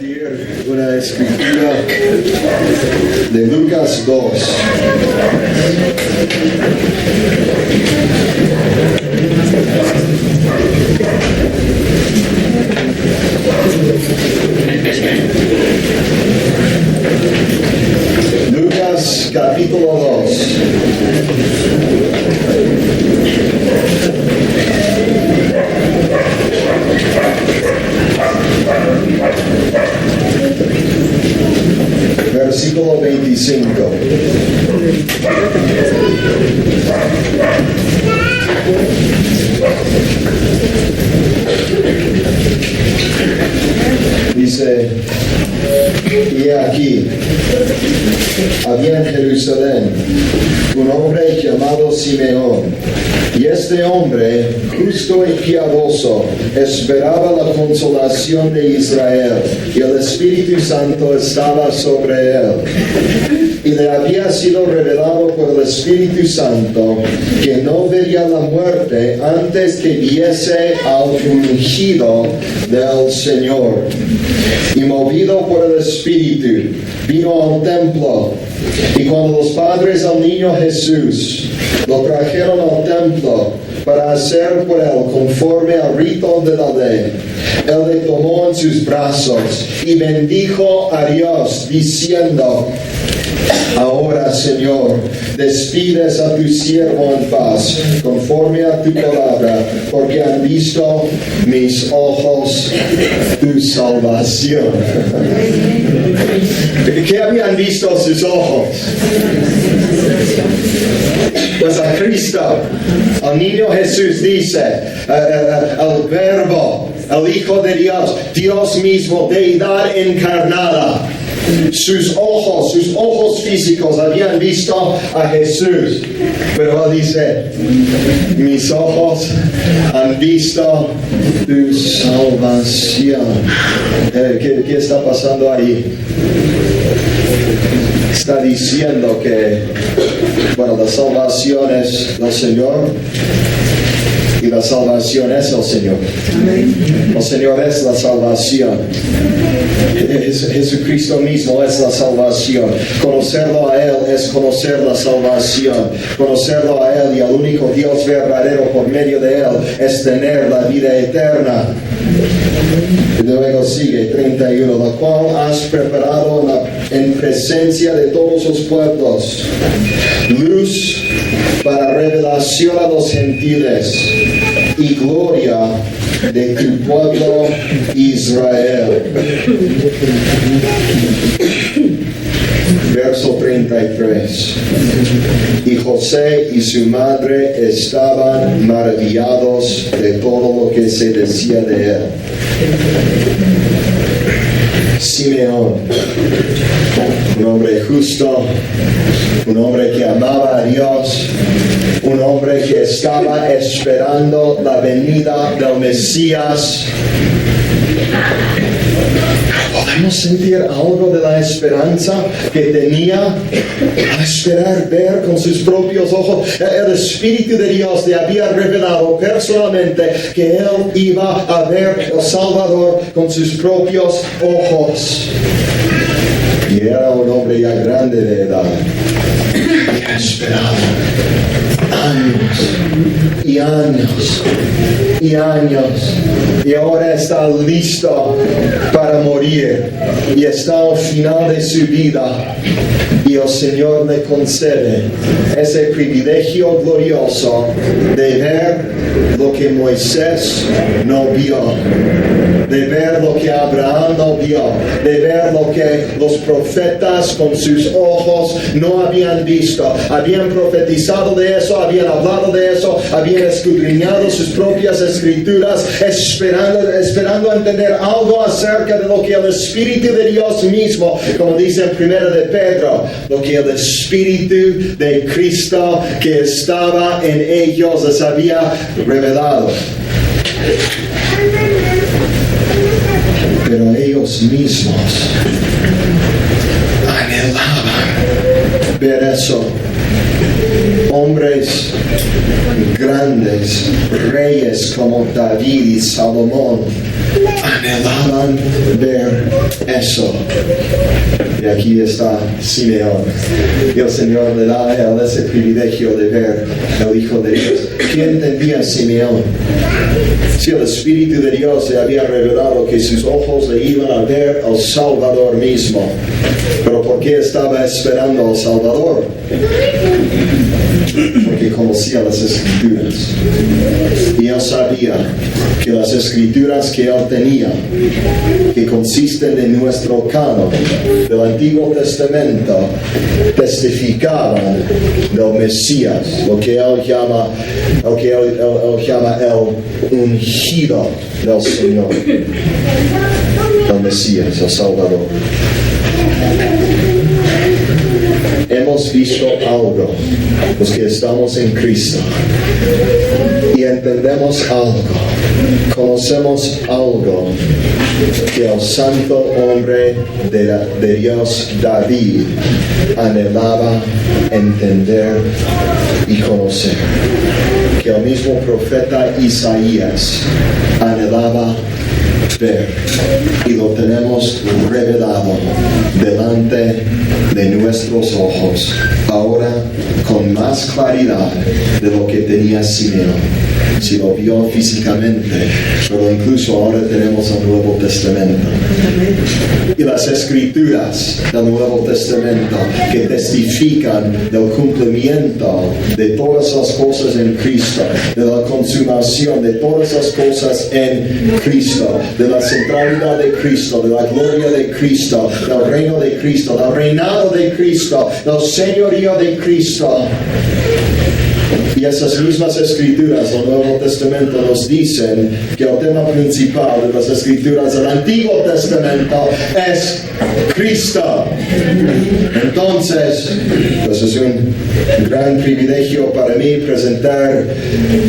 compartir una escritura de Lucas 2. Lucas capítulo 2. Versículo 25. Dice, y aquí había en Jerusalén un hombre llamado Simeón, y este hombre, justo y piadoso, esperaba la consolación de Israel, y el Espíritu Santo estaba sobre él. Y le había sido revelado por el Espíritu Santo que no vería la muerte antes que viese al ungido del Señor. Y movido por el Espíritu, vino al templo. Y cuando los padres al niño Jesús lo trajeron al templo para hacer por él conforme al rito de la ley, él le tomó en sus brazos y bendijo a Dios, diciendo: Ahora, Señor, despides a tu siervo en paz, conforme a tu palabra, porque han visto mis ojos tu salvación. ¿Qué habían visto sus ojos? Pues a Cristo, al niño Jesús, dice, el Verbo, el Hijo de Dios, Dios mismo, deidad encarnada. Sus ojos físicos habían visto a Jesús, pero él dice: mis ojos han visto tu salvación. ¿Qué está pasando ahí? Está diciendo que, la salvación es del Señor. Y la salvación es el Señor. El Señor es la salvación. Jesucristo mismo es la salvación. Conocerlo a Él es conocer la salvación. Conocerlo a Él y al único Dios verdadero por medio de Él es tener la vida eterna. Y luego sigue 31, la cual has preparado en presencia de todos los pueblos, luz para revelación a los gentiles y gloria de tu pueblo Israel. Verso 33. Y José y su madre estaban maravillados de todo lo que se decía de él. Simeón, un hombre justo, un hombre que amaba a Dios, un hombre que estaba esperando la venida del Mesías. ¿Podemos sentir algo de la esperanza que tenía al esperar ver con sus propios ojos? El Espíritu de Dios le había revelado personalmente que él iba a ver al Salvador con sus propios ojos. Y era un hombre ya grande de edad. Había esperado años y años y años, y ahora está listo para morir, y está al final de su vida, y el Señor le concede ese privilegio glorioso de ver lo que Moisés no vio, de ver lo que Abraham no vio, de ver lo que los profetas con sus ojos no habían visto. Habían profetizado de eso, habían hablado de eso, habían escudriñado sus propias escrituras, esperando entender algo acerca de lo que el Espíritu de Dios mismo, como dice en 1 de Pedro, lo que el Espíritu de Cristo que estaba en ellos les había revelado. Pero ellos mismos anhelaban ver eso. Hombres grandes, reyes como David y Salomón, anhelaban ver eso. Y aquí está Simeón. Y el Señor le da a él ese privilegio de ver al Hijo de Dios. ¿Qué entendía Simeón? Si el Espíritu de Dios le había revelado que sus ojos le iban a ver al Salvador mismo. Pero ¿por qué estaba esperando al Salvador? Porque conocía las Escrituras. Y él sabía que las Escrituras que él tenía, que consisten en nuestro canon del Antiguo Testamento, testificaban del Mesías, lo que él llama el ungido del Señor, el Mesías, el Salvador. Hemos visto algo, los que estamos en Cristo, y entendemos algo, conocemos algo que el santo hombre de Dios David anhelaba entender y conocer, que el mismo profeta Isaías anhelaba ver, y lo tenemos revelado delante de nuestros ojos, ahora con más claridad de lo que tenía Simeón. Si lo vio físicamente, pero incluso ahora tenemos el Nuevo Testamento. Y las Escrituras del Nuevo Testamento que testifican del cumplimiento de todas las cosas en Cristo, de la consumación de todas las cosas en Cristo, de la centralidad de Cristo, de la gloria de Cristo, del reino de Cristo, del reinado de Cristo, del señorío de Cristo. Y esas mismas Escrituras del Nuevo Testamento nos dicen que el tema principal de las Escrituras del Antiguo Testamento es Cristo. Entonces, pues es un gran privilegio para mí presentar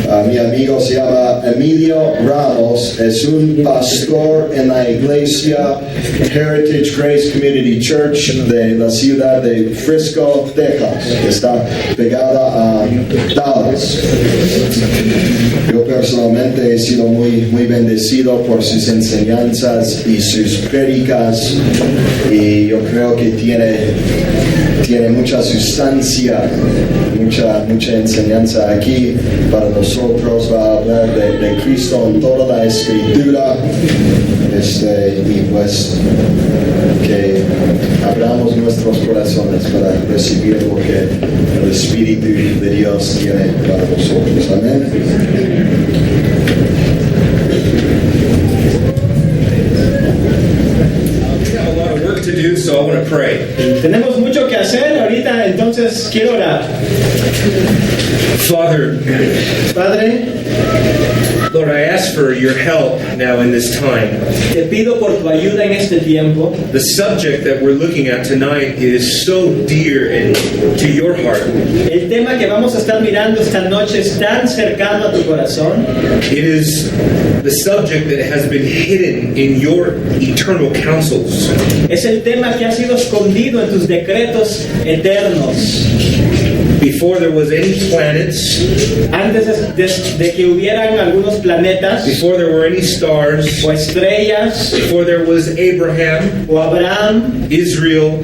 a mi amigo, se llama Emilio Ramos, es un pastor en la iglesia Heritage Grace Community Church de la ciudad de Frisco, Texas, que está pegada a Dallas. Yo personalmente he sido muy bendecido por sus enseñanzas y sus prédicas, y yo creo que tiene mucha sustancia, mucha enseñanza aquí para nosotros. Va a hablar de Cristo en toda la Escritura, y pues que abramos nuestros corazones para recibir lo que el Espíritu de Dios tiene para nosotros. Amén. To do, so I want to pray. Tenemos mucho que hacer ahorita, entonces quiero orar. Father, Lord, I ask for your help now in this time. Te pido por tu ayuda en este tiempo. The subject that we're looking at tonight is so dear and to your heart. El tema que vamos a estar mirando esta noche es tan cercano a tu corazón. It is the subject that has been hidden in your eternal counsels. Es el tema que ha sido escondido en tus decretos eternos. Before there was any planets, antes de que hubieran algunos planetas, before there were any stars, o estrellas, before there was Abraham, o Abraham, Israel,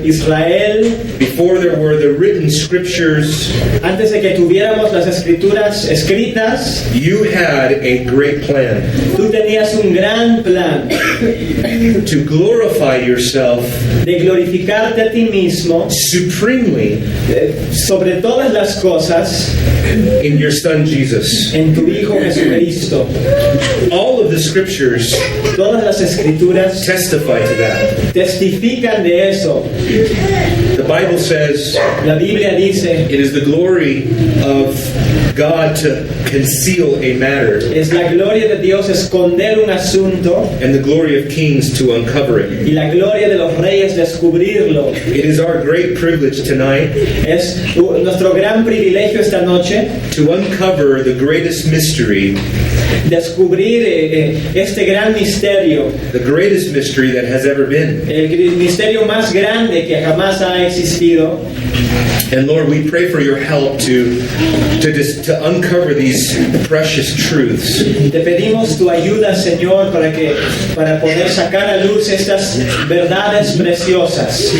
before there were the written scriptures, antes de que tuviéramos las escrituras escritas, you had a great plan. Tú tenías un gran plan to glorify yourself, de glorificarte a ti mismo, supremely, sobre todas las cosas, in your Son Jesus. En tu Hijo Jesucristo. All of the scriptures, todas las escrituras, testify to that. Testifican de eso. The Bible says, la Biblia dice, it is the glory of God to conceal a matter. Es la gloria de Dios esconder un asunto. And the glory of kings to uncover it. Y la gloria de los reyes descubrirlo. It is our great privilege tonight. Es nuestro gran privilegio esta noche. To uncover the greatest mystery descubrir este gran misterio, the greatest mystery that has ever been. el misterio más grande que jamás ha existido. And Lord, we pray for your help to uncover these precious truths. Te pedimos tu ayuda, Señor, para poder sacar a luz estas verdades preciosas.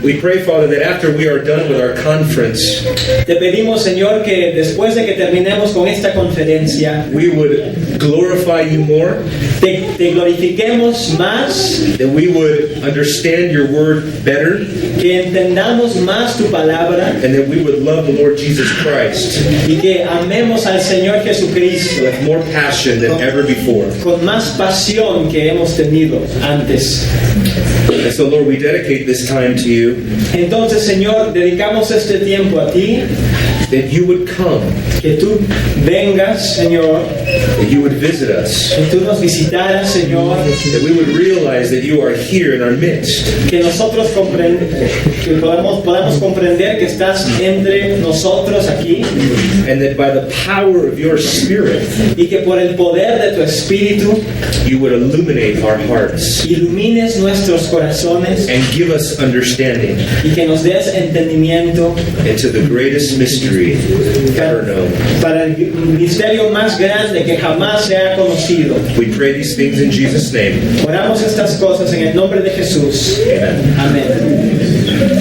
We pray, Father, that after we are done with our conference, Te pedimos, Señor, que después de que terminemos con esta conferencia, we would glorify you more, te glorifiquemos más, that we would understand your word better, que entendamos más tu palabra and that we would love the Lord Jesus Christ y que amemos al Señor Jesucristo with more passion than ever before. con más pasión que hemos tenido antes. And so, Lord, we dedicate this time to you, Entonces, Señor, dedicamos este tiempo a ti, that you would come, que tú vengas, Señor, that you would visit us, que tú nos visitaras, Señor, that we would realize that you are here in our midst, que nosotros que podamos comprender que estás entre nosotros aquí and that by the power of your Spirit, y que por el poder de tu Espíritu you would illuminate our hearts ilumines nuestros corazones and give us understanding y que nos des entendimiento into the greatest mystery ever known. para el misterio más grande que jamás se ha conocido. We pray these things in Jesus' name. Oramos estas cosas en el nombre de Jesús. Amen. Amén.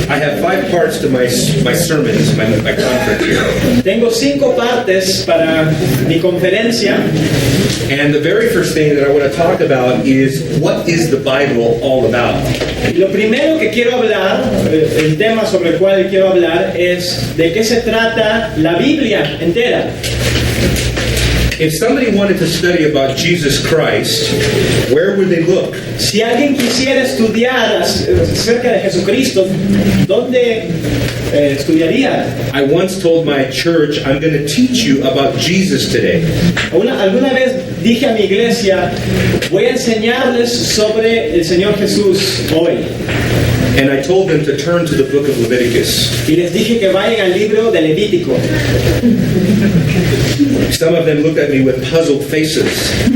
I have 5 parts to my sermons, my conference here. Tengo 5 partes para mi conferencia. And the very first thing that I want to talk about is, what is the Bible all about? Lo primero que quiero hablar, el tema sobre el cual quiero hablar, es de qué se trata la Biblia entera. If somebody wanted to study about Jesus Christ, where would they look? Si alguien quisiera estudiar acerca de Jesucristo, ¿dónde estudiaría? I once told my church, I'm going to teach you about Jesus today. Alguna vez dije a mi iglesia, voy a enseñarles sobre el Señor Jesús hoy. And I told them to turn to the book of Leviticus. Y les dije que vayan al libro de Levítico. Some of them looked at me with puzzled faces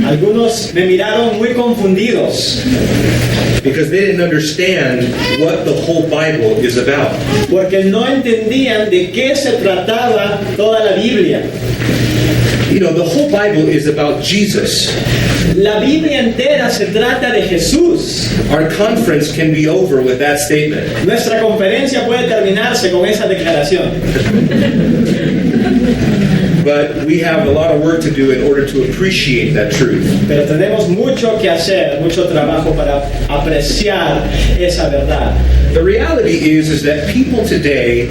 Algunos me miraron muy confundidos because they didn't understand what the whole Bible is about. porque no entendían de qué se trataba toda la Biblia. You know, the whole Bible is about Jesus. La Biblia entera se trata de Jesús. Our conference can be over with that statement. Nuestra conferencia puede terminarse con esa declaración. But we have a lot of work to do in order to appreciate that truth. Pero tenemos mucho que hacer, mucho trabajo para apreciar esa verdad. The reality is that people today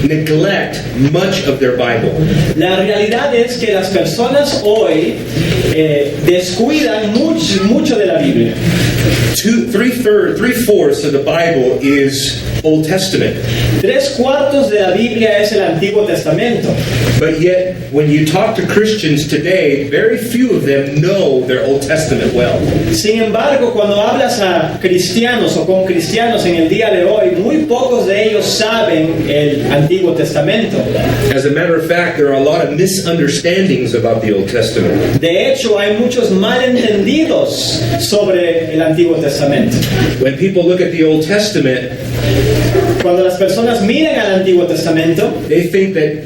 neglect much of their Bible. La realidad es que las personas hoy descuidan mucho de la Biblia. Three-fourths of the Bible is Old Testament. 3/4 de la Biblia es el Antiguo Testamento. But yet, when you talk to Christians today, very few of them know their Old Testament well. Sin embargo, cuando hablas a cristianos o con cristianos en el día de hoy, muy pocos de ellos saben el Antiguo Testamento. As a matter of fact, there are a lot of misunderstandings about the Old Testament. De hecho, hay muchos malentendidos sobre el Antiguo Testamento. When people look at the Old Testament, Cuando las personas miran al Antiguo Testamento, they think that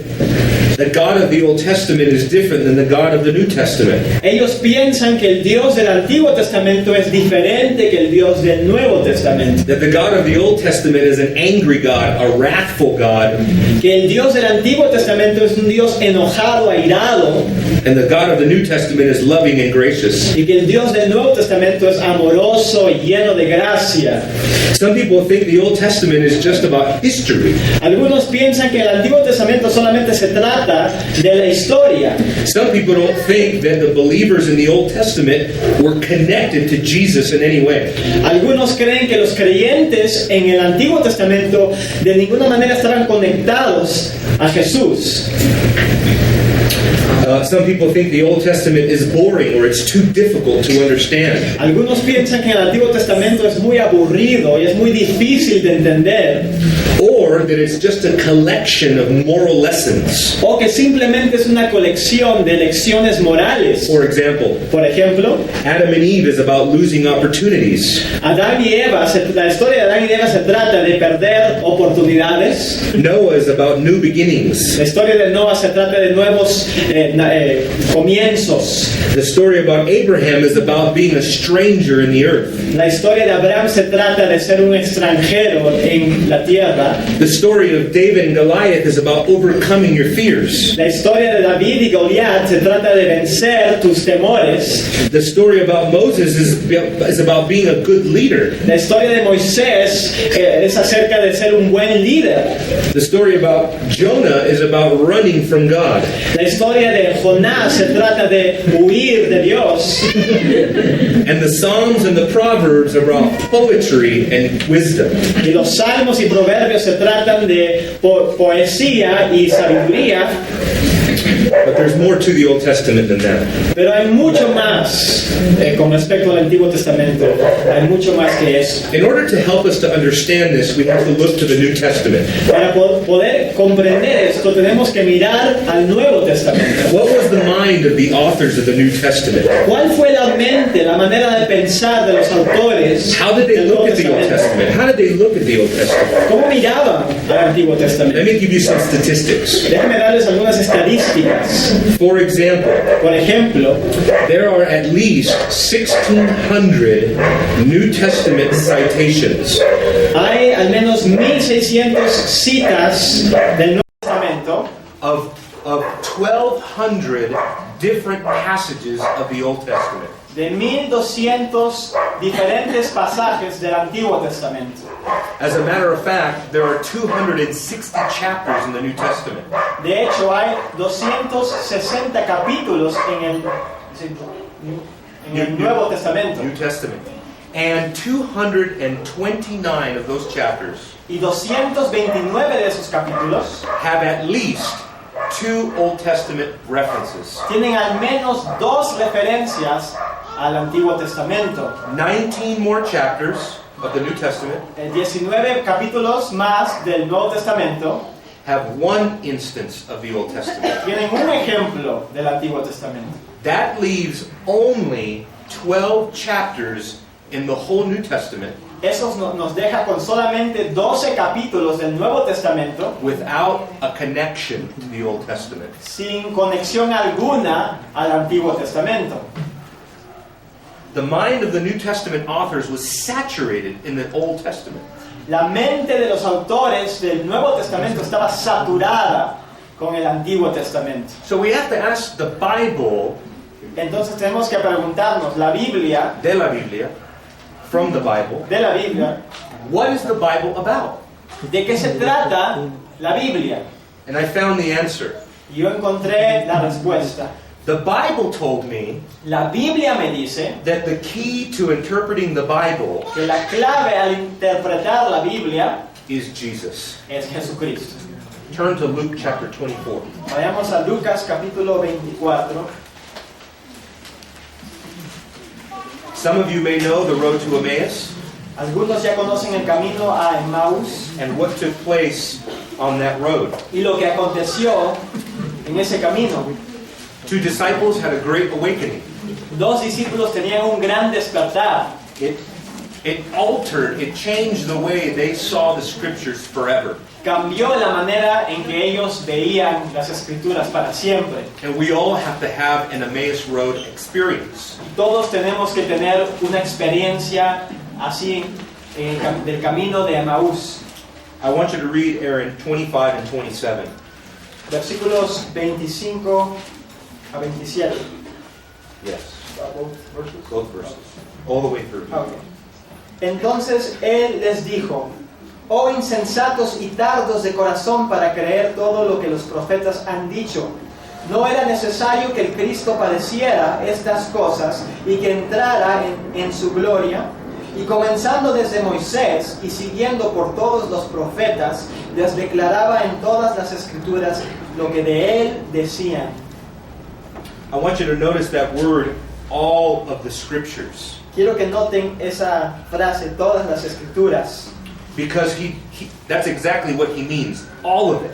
the God of the Old Testament is different than the God of the New Testament. ellos piensan que el Dios del Antiguo Testamento es diferente que el Dios del Nuevo Testamento. That the God of the Old Testament is an angry God, a wrathful God, Que el Dios del Antiguo Testamento es un Dios enojado, airado, and the God of the New Testament is loving and gracious. y que el Dios del Nuevo Testamento es amoroso y lleno de gracia. Some people think the Old Testament is just about history. Algunos piensan que el Antiguo Testamento solamente se trata de la historia. Some people don't think that the believers in the Old Testament were connected to Jesus in any way. Algunos creen que los creyentes en el Antiguo Testamento de ninguna manera estaban conectados a Jesús. Some people think the Old Testament is boring or it's too difficult to understand. Algunos piensan que el Antiguo Testamento es muy aburrido y es muy difícil de entender, Or that it's just a collection of moral lessons. o que simplemente es una colección de lecciones morales. For example, Por ejemplo, Adam and Eve is about losing opportunities. Adán y Eva, la historia de Adán y Eva se trata de perder oportunidades. Noah is about new beginnings. La historia de Noah se trata de nuevos comienzos. The story about Abraham is about being a stranger in the earth. La historia de Abraham se trata de ser un extranjero en la tierra. The story of David and Goliath is about overcoming your fears. La historia de David y Goliat se trata de vencer tus temores. The story about Moses is about being a good leader. La historia de Moisés es acerca de ser un buen líder. The story about Jonah is about running from God. La historia de Jonás se trata de huir de Dios. And the Psalms and the Proverbs are about poetry and wisdom. Y los salmos y proverbios se tratan de poesía y sabiduría. But there's more to the Old Testament than that. Pero hay mucho más con respecto al Antiguo Testamento. Hay mucho más que eso. In order to help us to understand this, we have to look to the New Testament. Para poder comprender esto, tenemos que mirar al Nuevo Testamento. What was the mind of the authors of the New Testament? ¿Cuál fue la mente, la manera de pensar de los autores How did they del look Nuevo at the Old Testamento? Testament? How did they look at the Old Testament? ¿Cómo miraban al Antiguo Testamento? Let me give you some statistics. Déjenme darles algunas estadísticas. For example, Por ejemplo, there are at least 1,600 New Testament citations. hay al menos 1.600 citas del Nuevo Testamento Of 1,200 different passages of the Old Testament. de 1.200 diferentes pasajes del Antiguo Testamento. As a matter of fact, there are 260 chapters in the New Testament. De hecho, hay 260 capítulos en el Nuevo Testamento. New Testament. And 229 of those chapters Y 229 de esos capítulos have at least 2 Old Testament references. tienen al menos 2 referencias al Antiguo Testamento. 19 more chapters of the New Testament 19 capítulos más del Nuevo Testamento have 1 instance of the Old Testament. tienen un ejemplo del Antiguo Testamento. That leaves only 12 chapters in the whole New Testament Eso nos deja con solamente 12 capítulos del Nuevo Testamento without a connection to the Old Testament. sin conexión alguna al Antiguo Testamento. The mind of the New Testament authors was saturated in the Old Testament. La mente de los autores del Nuevo Testamento estaba saturada con el Antiguo Testamento. So we have to ask the Bible, Entonces tenemos que preguntarnos, la Biblia, de la Biblia, from the Bible, de la Biblia, what is the Bible about? ¿de qué se trata la Biblia? And I found the answer. Y yo encontré la respuesta. The Bible told me La Biblia me dice that the key to interpreting the Bible que la clave al interpretar la Biblia is Jesus. es Jesucristo. Turn to Luke chapter 24. Vayamos a Lucas capítulo 24. Some of you may know the road to Emmaus Algunos ya conocen el camino a Emmaus and what took place on that road. y lo que aconteció en ese camino. 2 disciples had a great awakening. 2 discípulos tenían un gran despertar. It changed the way they saw the scriptures forever. Cambió la manera en que ellos veían las Escrituras para siempre. And we all have to have an Emmaus Road experience. Y todos tenemos que tener una experiencia así del camino de Emmaus. I want you to read, Aaron, 25 and 27. Versículos 25 a 27. Yes, both verses. All the way through. Okay. Entonces él les dijo: oh insensatos y tardos de corazón para creer todo lo que los profetas han dicho. ¿No era necesario que el Cristo padeciera estas cosas y que entrara en su gloria? Y comenzando desde Moisés y siguiendo por todos los profetas, les declaraba en todas las Escrituras lo que de él decían. I want you to notice that word, all of the scriptures. Quiero que noten esa frase, todas las escrituras, Because that's exactly what he means. All of it.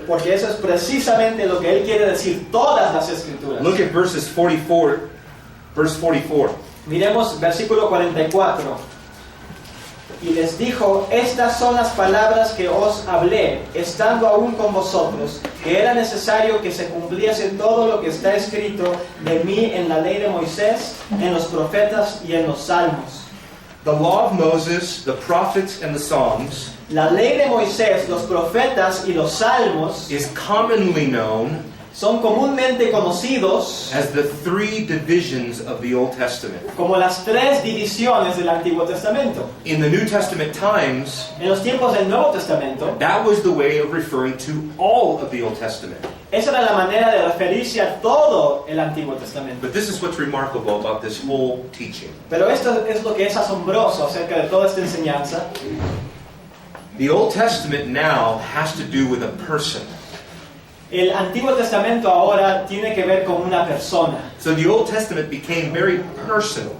porque eso es precisamente lo que él quiere decir, todas las escrituras. Look at verse 44. Miremos versículo 44. Y les dijo, estas son las palabras que os hablé, estando aún con vosotros, que era necesario que se cumpliese todo lo que está escrito de mí en la ley de Moisés, en los profetas y en los salmos. The law of Moses, the prophets, and the Psalms La ley de Moisés, los profetas y los salmos is commonly known son comúnmente conocidos as the three divisions of the Old Testament. como las tres divisiones del Antiguo Testamento. In the New Testament times, En los tiempos del Nuevo Testamento, that was the way of referring to all of the Old Testament. esa era la manera de referirse a todo el Antiguo Testamento. But this is what's remarkable about this whole teaching. Pero esto es lo que es asombroso acerca de toda esta enseñanza. The Old Testament now has to do with a person. El Antiguo Testamento ahora tiene que ver con una persona. So the Old Testament became very personal.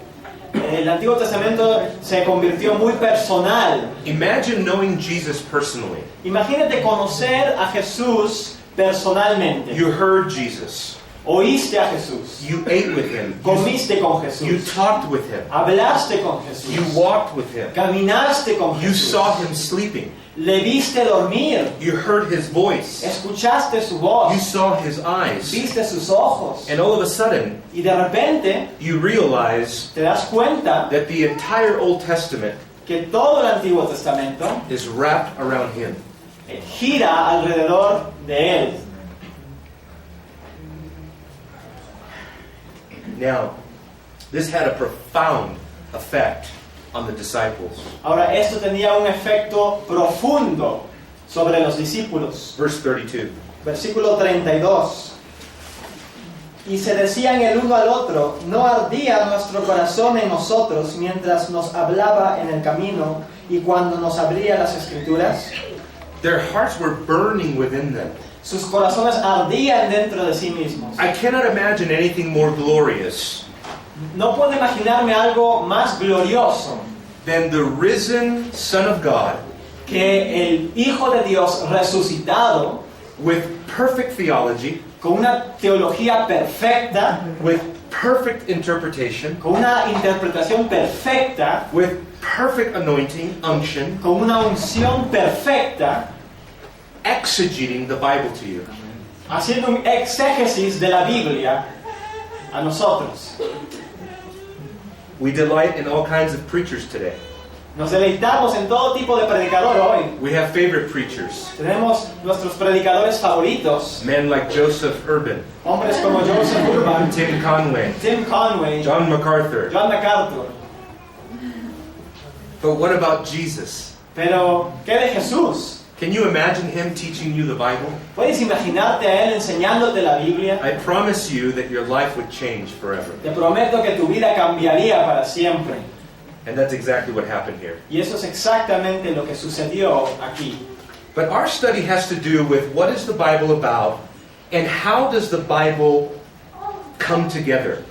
El Antiguo Testamento se convirtió muy personal. Imagine knowing Jesus personally. Imagínate conocer a Jesús personalmente. You heard Jesus. Oíste a Jesús. You ate with him. Comiste con You Jesús. talked with him. Hablaste con Jesús. You walked with him. Caminaste con You Jesús. saw him sleeping. Le viste dormir. You heard his voice. Escuchaste su voz. You saw his eyes. Viste sus ojos. And all of a sudden, Y de repente you realize te das cuenta that the entire Old Testament que todo el Antiguo Testamento is wrapped around him. gira alrededor de él. Now, this had a profound effect on the disciples. Ahora, esto tenía un efecto profundo sobre los discípulos. Verse 32. Versículo 32. Y se decían el uno al otro, ¿no ardía nuestro corazón en nosotros mientras nos hablaba en el camino y cuando nos abría las Escrituras? Their hearts were burning within them. Sus corazones ardían dentro de sí mismos. I cannot imagine anything more glorious No puedo imaginarme algo más glorioso than the risen Son of God que el Hijo de Dios resucitado with perfect theology, con una teología perfecta, with perfect interpretation, con una interpretación perfecta, with perfect anointing, unction, con una unción perfecta, exegeting the Bible to you. haciendo un exégesis de la Biblia a nosotros. We delight in all kinds of preachers today. Nos deleitamos en todo tipo de predicador hoy. We have favorite preachers. Tenemos nuestros predicadores favoritos, Men like Joseph Urban, hombres como Joseph Urban, Tim Conway, Tim Conway, John MacArthur. John MacArthur. But what about Jesus? Pero, ¿qué de Jesús? Can you imagine him teaching you the Bible? ¿Puedes imaginarte a Él enseñándote la Biblia? I promise you that your life would change forever. Te prometo que tu vida cambiaría para siempre. And that's exactly what happened here. Y eso es exactamente lo que sucedió aquí. But our study has to do with what is the Bible about and how does the Bible come together.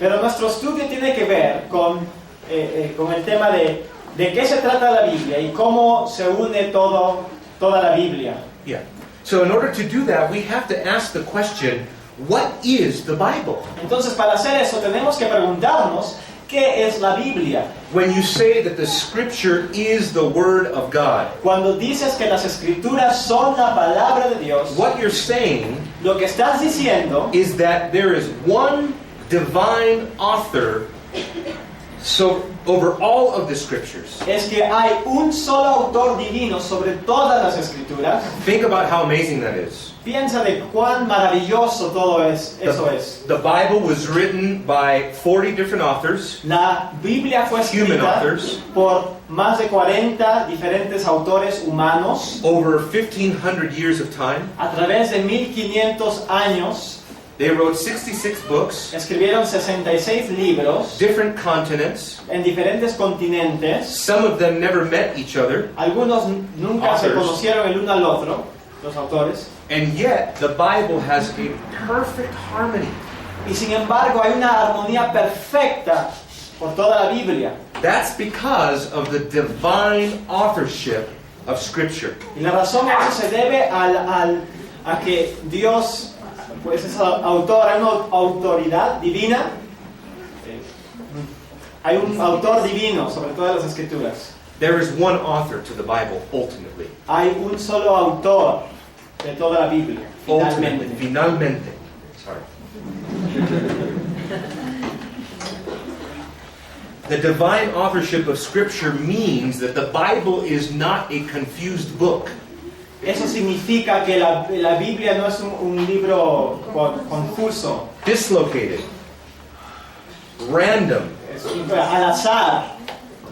Pero nuestro estudio tiene que ver con el tema de qué se trata la Biblia y cómo se une toda la Biblia. Yeah. So in order to do that, we have to ask the question, what is the Bible? Entonces, para hacer eso tenemos que preguntarnos ¿qué es la Biblia? When you say that the Scripture is the Word of God, Cuando dices que las Escrituras son la palabra de Dios, what you're saying lo que estás diciendo is that there is one divine author over all of the Scriptures. es que hay un solo autor divino sobre todas las Escrituras. Think about how amazing that is. Piensa de cuán maravilloso todo eso es. The Bible was written by 40 different authors. La Biblia fue Human escrita authors. por más de 40 diferentes autores humanos Over 1,500 years of time. a través de 1500 años. They wrote 66 books, Escribieron 66 libros different continents. en diferentes continentes. Some of them never met each other. Algunos nunca se Authors. conocieron el uno al otro, los autores. And yet, the Bible has a perfect harmony. Y sin embargo hay una armonía perfecta por toda la Biblia. That's because of the divine authorship of Scripture. Y la razón a eso se debe a que Dios pues es autor, hay una autoridad divina. Hay un autor divino sobre todas las escrituras. There is one author to the Bible, ultimately. Hay un solo autor de toda la Biblia, Ultimately, finalmente. finalmente. Sorry. The divine authorship of Scripture means that the Bible is not a confused book. Eso significa que la Biblia no es un libro confuso, Dislocated, random, es al azar,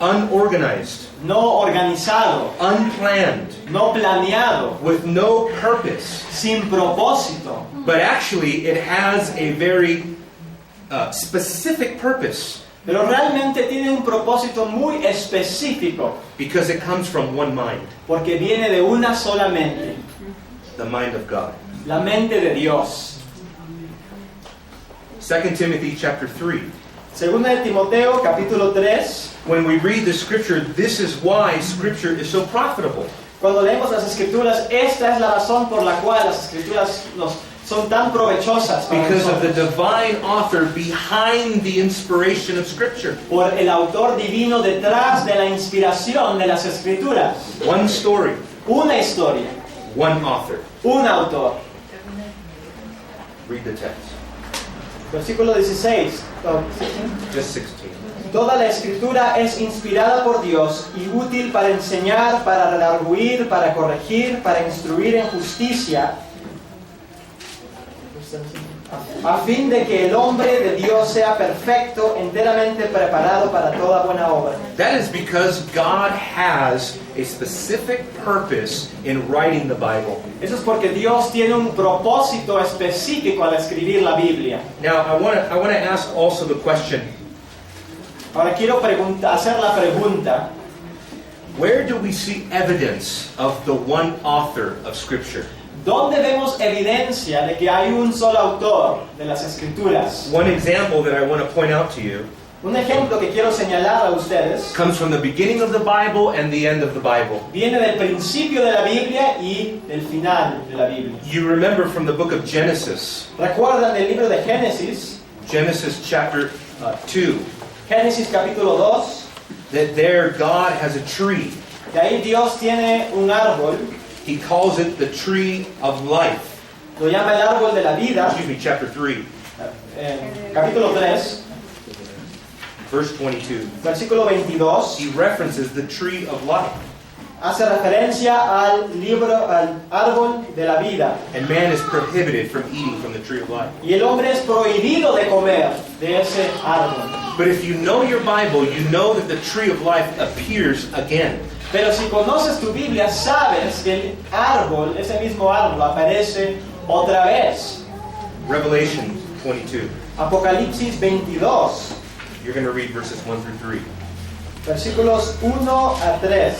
unorganized, no organizado, unplanned, no planeado, with no purpose. sin propósito. But actually, it has a very specific purpose Pero realmente tiene un propósito muy específico, because it comes from one mind, porque viene de una sola mente, the mind of God. la mente de Dios. 2 Timothy chapter 3. Segunda de Timoteo, capítulo 3. When we read the Scripture, this is why Scripture is so profitable. Cuando leemos las Escrituras, esta es la razón por la cual las Escrituras son tan provechosas para Because of the nosotros. divine author behind the inspiration of Scripture. Por el autor divino detrás de la inspiración de las Escrituras. One story, Una historia, one author. un autor. Read the text. Versículo 16. Just 16. Toda la Escritura es inspirada por Dios y útil para enseñar, para redarguir, para corregir, para instruir en justicia, a fin de que el hombre de Dios sea perfecto, enteramente preparado para toda buena obra. That is because God has a specific purpose in writing the Bible. Eso es porque Dios tiene un propósito específico al escribir la Biblia. Now, I want to ask also the question, Ahora quiero hacer la pregunta, where do we see evidence of the one author of Scripture? ¿dónde vemos evidencia de que hay un solo autor de las Escrituras? One example that I want to point out to you Un ejemplo que quiero señalar a ustedes comes from the beginning of the Bible and the end of the Bible. viene del principio de la Biblia y del final de la Biblia. You remember from the book of Genesis, ¿Recuerdan el libro de Génesis? Genesis chapter 2, Génesis capítulo 2, that there God has a tree. que ahí Dios tiene un árbol, He calls it the tree of life. lo llama el árbol de la vida, Excuse me, chapter 3, capítulo 3, verse 22. versículo 22, He references the tree of life. hace referencia al árbol de la vida. And man is prohibited from eating from the tree of life. Y el hombre es prohibido de comer de ese árbol. But if you know your Bible, you know that the tree of life appears again. Pero si conoces tu Biblia, sabes que el árbol, ese mismo árbol, aparece otra vez. Revelation 22. Apocalipsis 22, You're going to read verses 1 through 3. versículos 1 a 3.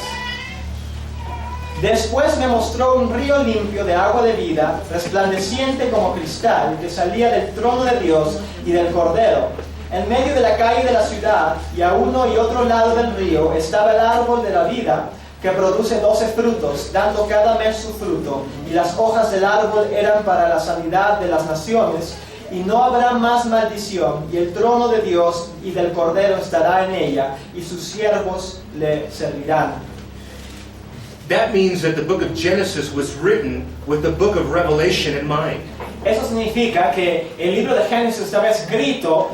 Después me mostró un río limpio de agua de vida, resplandeciente como cristal, que salía del trono de Dios y del Cordero. En medio de la calle de la ciudad, y a uno y otro lado del río, estaba el árbol de la vida, que produce 12 frutos, dando cada mes su fruto, y las hojas del árbol eran para la sanidad de las naciones, y no habrá más maldición, y el trono de Dios y del Cordero estará en ella, y sus siervos le servirán. That means that the book of Genesis was written with the book of Revelation in mind. Eso significa que el libro de Génesis estaba escrito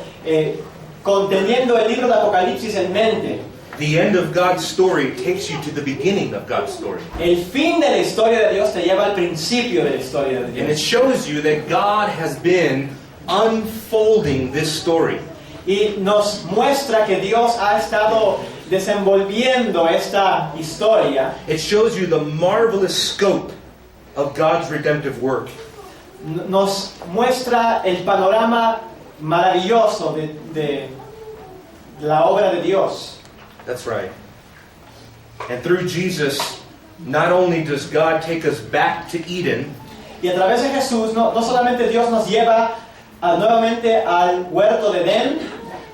conteniendo el libro de Apocalipsis en mente. The end of God's story takes you to the beginning of God's story. El fin de la historia de Dios te lleva al principio de la historia de And it Dios. shows you that God has been unfolding this story. Y nos muestra que Dios ha estado desenvolviendo esta historia. It shows you the marvelous scope of God's redemptive work. Nos muestra el panorama maravilloso de la obra de Dios. That's right. And through Jesus, not only does God take us back to Eden, Y a través de Jesús, no solamente Dios nos lleva nuevamente al huerto de Edén,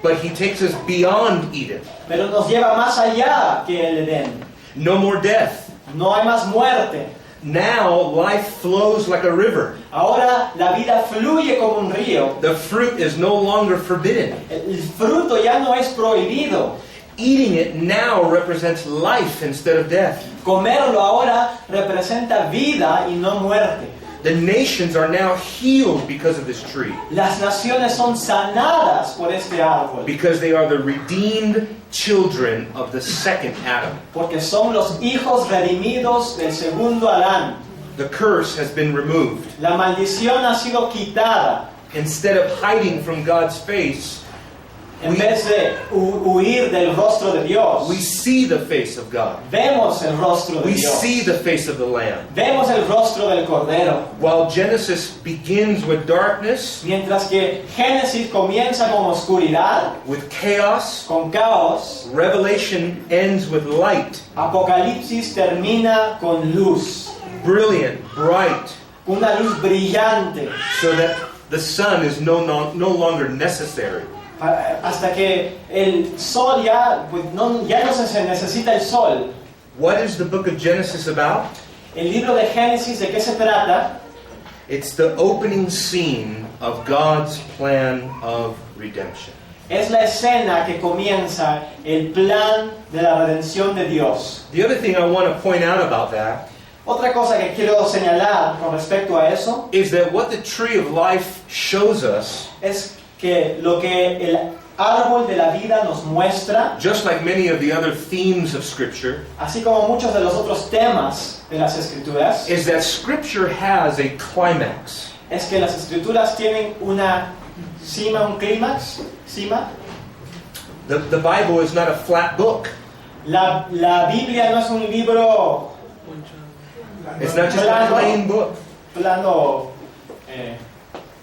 but he takes us beyond Eden. pero nos lleva más allá que el Edén. No more death. No hay más muerte. Now life flows like a river. Ahora la vida fluye como un río. The fruit is no longer forbidden. El fruto ya no es prohibido. Eating it now represents life instead of death. Comerlo ahora representa vida y no muerte. The nations are now healed because of this tree, Las naciones son sanadas por este árbol, because they are the redeemed children of the second Adam. porque son los hijos redimidos del segundo Adán. The curse has been removed. La maldición ha sido quitada. Instead of hiding from God's face, En vez de huir del rostro de Dios, we see the face of God. vemos el rostro de We Dios. see the face of the Lamb. Vemos el rostro del Cordero. While Genesis begins with darkness, Mientras que Génesis comienza con oscuridad, with chaos, con caos, Revelation ends with light, Apocalipsis termina con luz. brilliant, bright, Una luz brillante. so that the sun is no longer necessary. Hasta que el sol ya no se necesita el sol. What is the book of Genesis about? El libro de Génesis, ¿de qué se trata? It's the opening scene of God's plan of redemption. Es la escena que comienza el plan de la redención de Dios. The other thing I want to point out about that Otra cosa que quiero señalar con respecto a eso is that what the tree of life shows us, es que lo que el árbol de la vida nos muestra, just like many of the other themes of Scripture, así como muchos de los otros temas de las Escrituras, is that Scripture has a climax. es que las Escrituras tienen una cima, un clímax, cima. The Bible is not a flat book. La Biblia no es un libro It's not just a plain book. plano,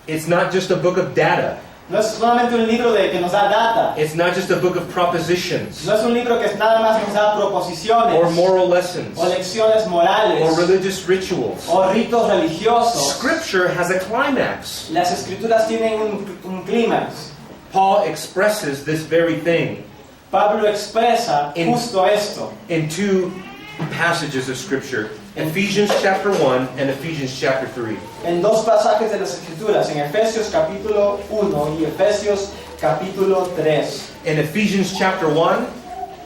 It's not just a book of data. no es solamente un libro que nos da data, It's not just a book of propositions no es un libro que nada más nos da proposiciones or moral lessons o lecciones morales or religious rituals. o ritos religiosos. Scripture has a climax. Las Escrituras tienen un clímax. Paul expresses this very thing Pablo expresa In- justo esto in two passages of Scripture, Ephesians chapter 1 and Ephesians chapter 3. en dos pasajes de las Escrituras, en Efesios capítulo 1 y Efesios capítulo 3. In Ephesians chapter 1,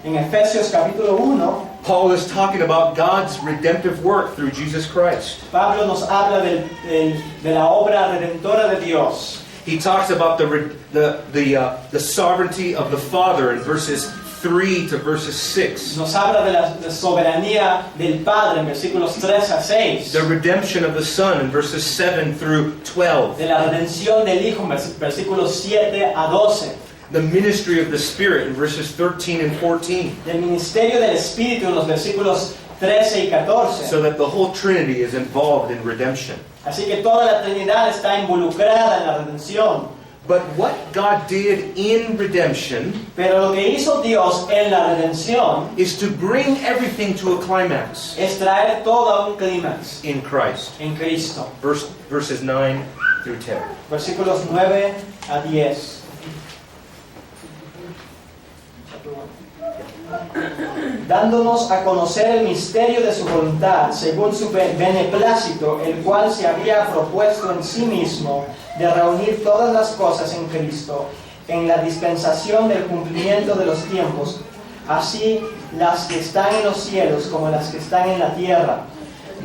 En Efesios capítulo 1, Paul is talking about God's redemptive work through Jesus Christ. Pablo nos habla de la obra redentora de Dios. He talks about the sovereignty of the Father in verses 3 to verses 6. Nos habla de la soberanía del Padre en versículos 3 a 6. The redemption of the Son in verses 7 through 12. De la redención del Hijo en versículos 7 a 12. The ministry of the Spirit in verses 13 and 14. Del ministerio del Espíritu en los versículos 13 y 14. So that the whole Trinity is involved in redemption. Así que toda la Trinidad está involucrada en la redención. But what God did in redemption Pero lo que hizo Dios en la redención is to bring everything to a climax es traer todo a un clímax in Christ. en Cristo. Verses 9 through 10. Versículos 9 a 10. Dándonos a conocer el misterio de su voluntad, según su beneplácito, el cual se había propuesto en sí mismo de reunir todas las cosas en Cristo, en la dispensación del cumplimiento de los tiempos, así las que están en los cielos como las que están en la tierra.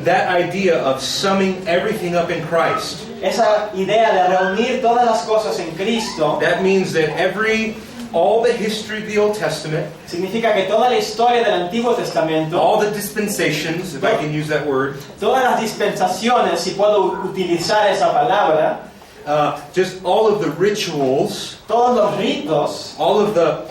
That idea of summing everything up in Christ, Esa idea de reunir todas las cosas en Cristo that means that all the history of the Old Testament, significa que toda la historia del Antiguo Testamento, all the dispensations, if I can use that word, todas las dispensaciones, si puedo utilizar esa palabra, just all of the rituals, todos los ritos, all of the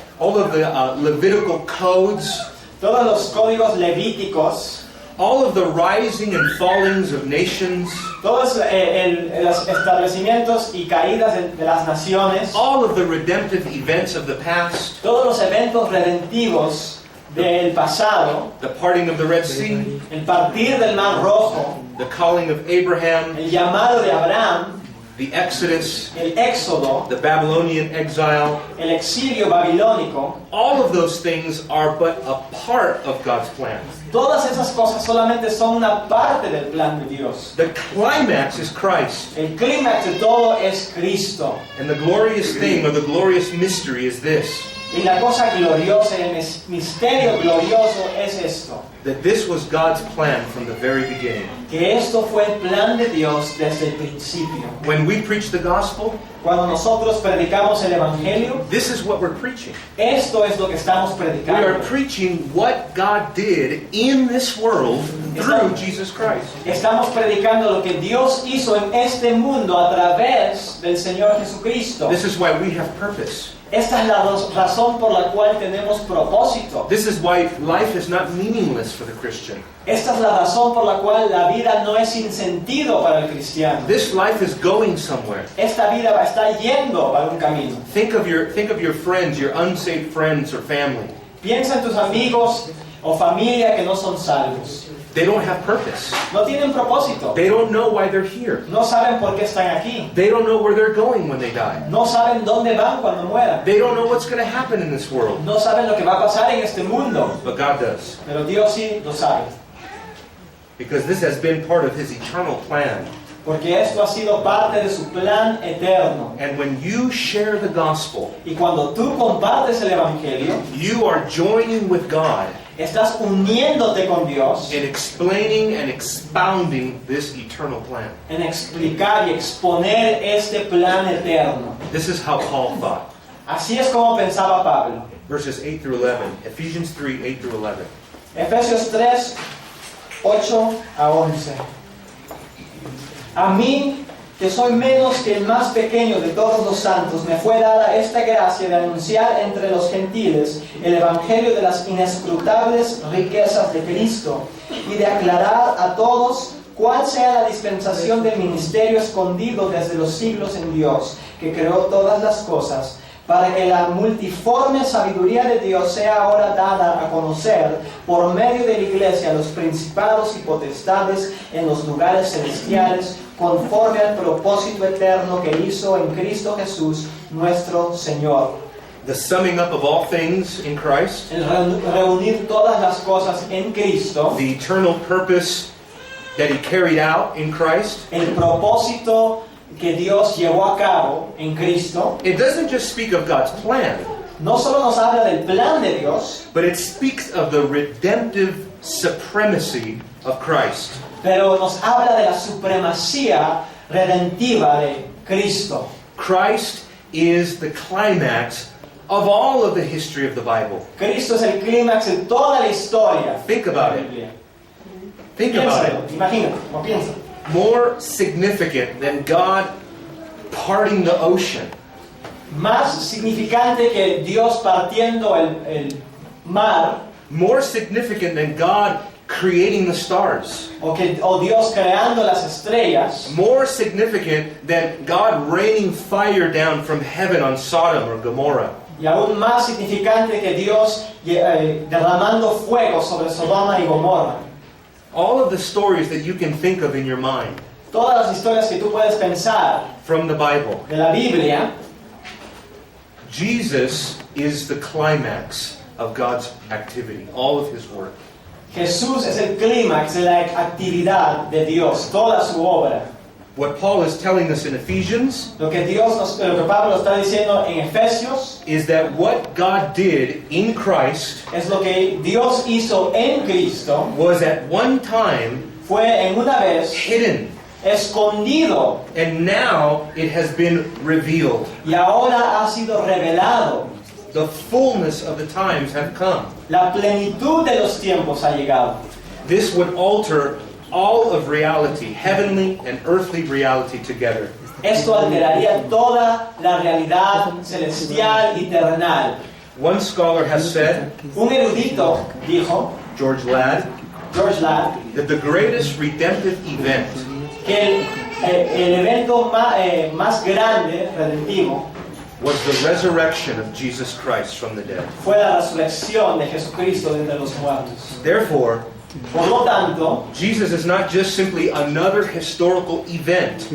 Levitical codes, todos los códigos levíticos, all of the rising and fallings of nations, todos los establecimientos y caídas de las naciones, all of the redemptive events of the past, todos los eventos redentivos del pasado, the parting of the Red Sea, el partir del Mar Rojo, the calling of Abraham, el llamado de Abraham, the Exodus, el éxodo, the Babylonian exile, el exilio babilónico, all of those things are but a part of God's plan. todas esas cosas solamente son una parte del plan de Dios. The climax is Christ. El clímax de todo es Cristo. And the glorious thing, or the glorious mystery, is this: Y la cosa gloriosa, el misterio glorioso es esto. that this was God's plan from the very beginning. Que esto fue el plan de Dios desde el principio. When we preach the gospel, Cuando nosotros predicamos el Evangelio, this is what we're preaching. esto es lo que estamos We are predicando. preaching what God did in this world through Jesus Christ. Estamos predicando lo que Dios hizo en este mundo a través del Señor Jesucristo. This is why we have purpose. Esta es la razón por la cual tenemos propósito. This is why life is not meaningless for the Christian. Esta es la razón por la cual la vida no es sin sentido para el cristiano. This life is going somewhere. Esta vida está yendo para un camino. Think of your friends, your unsaved friends or family. Piensa en tus amigos o familia que no son salvos. They don't have purpose. No tienen propósito. They don't know why they're here. No saben por qué están aquí. They don't know where they're going when they die. No saben dónde van cuando mueran. They don't know what's going to happen in this world. No saben lo que va a pasar en este mundo. But God does. Pero Dios sí lo sabe. Because this has been part of His eternal plan. Porque esto ha sido parte de su plan eterno. And when you share the gospel, Y cuando tú compartes el Evangelio, you are joining with God estás uniéndote con Dios in explaining and expounding this eternal plan. en explicar y exponer este plan eterno. This is how Paul thought. Así es como pensaba Pablo. Verses 8 through 11. Ephesians 3, 8 through 11. Efesios 3, 8 a 11. A mí, que soy menos que el más pequeño de todos los santos, me fue dada esta gracia de anunciar entre los gentiles el evangelio de las inescrutables riquezas de Cristo y de aclarar a todos cuál sea la dispensación del ministerio escondido desde los siglos en Dios, que creó todas las cosas, para que la multiforme sabiduría de Dios sea ahora dada a conocer por medio de la iglesia a los principados y potestades en los lugares celestiales, conforme al propósito eterno que hizo en Cristo Jesús, nuestro Señor. The summing up of all things in Christ, El reunir todas las cosas en Cristo, the eternal purpose that He carried out in Christ. el propósito que Dios llevó a cabo en Cristo, It doesn't just speak of God's plan, no solo nos habla del plan de Dios, but it speaks of the redemptive supremacy of Christ. pero nos habla de la supremacía redentiva de Cristo. Christ is the climax of all of the history of the Bible. Cristo es el clímax de toda la historia Think de about la it. Biblia. Think about Piénsalo, it. imagínate, o piensa. More significant than God parting the ocean, Más significante que Dios partiendo el mar, more significant than God creating the stars, o Dios creando las estrellas, more significant than God raining fire down from heaven on Sodom or Gomorrah. y aún más significante que Dios derramando fuego sobre Sodoma y Gomorra. All of the stories that you can think of in your mind Todas las historias que tú puedes pensar from the Bible, de la Biblia, Jesus is the climax of God's activity, all of His work. Jesús es el clímax de la actividad de Dios, toda su obra. What Paul is telling us in Ephesians Lo que Pablo está diciendo en Efesios is that what God did in Christ es lo que Dios hizo en Cristo, was at one time fue en una vez hidden, escondido and now it has been revealed. y ahora ha sido revelado. The fullness of the times have come. La plenitud de los tiempos ha llegado. This would alter all of reality, heavenly and earthly reality together. Esto alteraría toda la realidad celestial y terrenal. One scholar has said, Un erudito dijo, George Ladd, George Ladd, that the greatest redemptive event que el evento más grande, redentivo, was the resurrection of Jesus Christ from the dead. fue la resurrección de Jesucristo de entre los muertos. Therefore, Por lo tanto, Jesus is not just simply another historical event,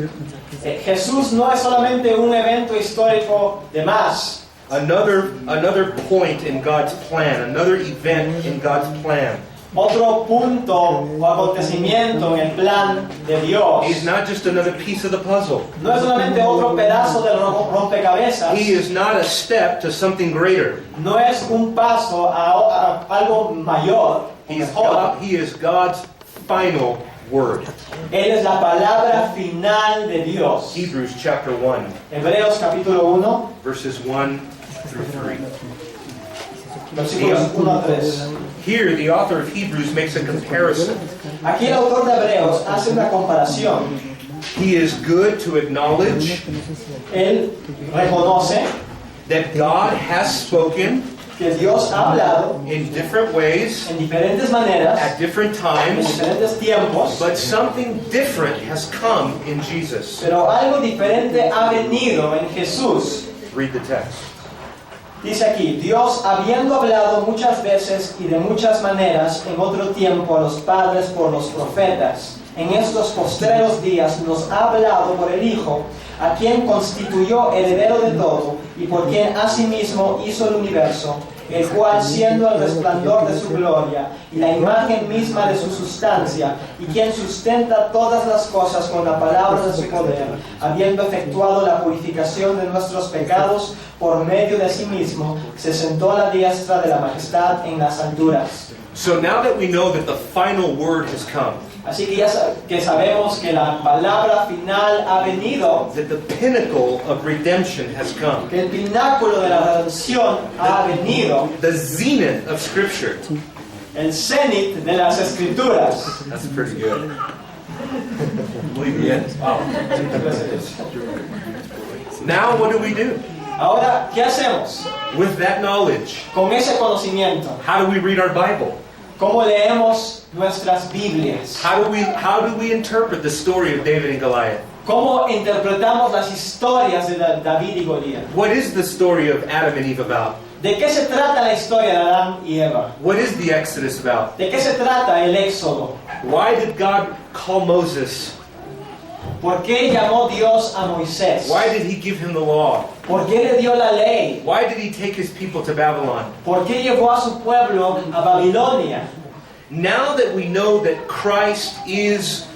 Jesús no es solamente un evento histórico de más, another point in God's plan, another event in God's plan. otro punto o acontecimiento en el plan de Dios. He's not just another piece of the puzzle. No es solamente otro pedazo del rompecabezas. He is not a step to something greater. No es un paso a algo mayor. He is God's final word. Él es la palabra final de Dios. Hebrews chapter 1, Hebreos capítulo 1, verses 1 through 3. versículos 1 a 3. Here, the author of Hebrews makes a comparison. Aquí el autor de Hebreos hace una comparación. He is good to acknowledge Él reconoce that God has spoken que Dios ha hablado in different ways, en diferentes maneras, at different en times, diferentes tiempos, but something different has come in Jesus. pero algo diferente ha venido en Jesús. Read the text. Dice aquí, Dios habiendo hablado muchas veces y de muchas maneras en otro tiempo a los padres por los profetas, en estos postreros días nos ha hablado por el Hijo, a quien constituyó heredero de todo y por quien asimismo hizo el universo, el cual siendo el resplandor de su gloria y la imagen misma de su sustancia, y quien sustenta todas las cosas con la palabra de su poder, habiendo efectuado la purificación de nuestros pecados por medio de sí mismo, se sentó a la diestra de la majestad en las alturas. So now that we know that the final word has come, Así que ya que sabemos que la palabra final ha venido, that the pinnacle of redemption has come, que el pináculo de la redención ha venido, the zenith of Scripture. el cenit de las escrituras. That's pretty good. Muy bien. Wow. Now what do? Ahora, ¿qué hacemos With that knowledge, con ese conocimiento? how do we read our Bible? ¿Cómo leemos nuestras Biblias? How do we interpret the story of David and Goliath? ¿Cómo interpretamos las historias de David y Goliat? What is the story of Adam and Eve about? ¿De qué se trata la historia de Adán y Eva? What is the Exodus about? ¿De qué se trata el Éxodo? Why did God call Moses? ¿Por qué llamó Dios a Moisés? Why did he give him the law? ¿Por qué le dio la ley? Why did he take his people to Babylon? ¿Por qué llevó a su pueblo a Babilonia? Now that we know that Christ is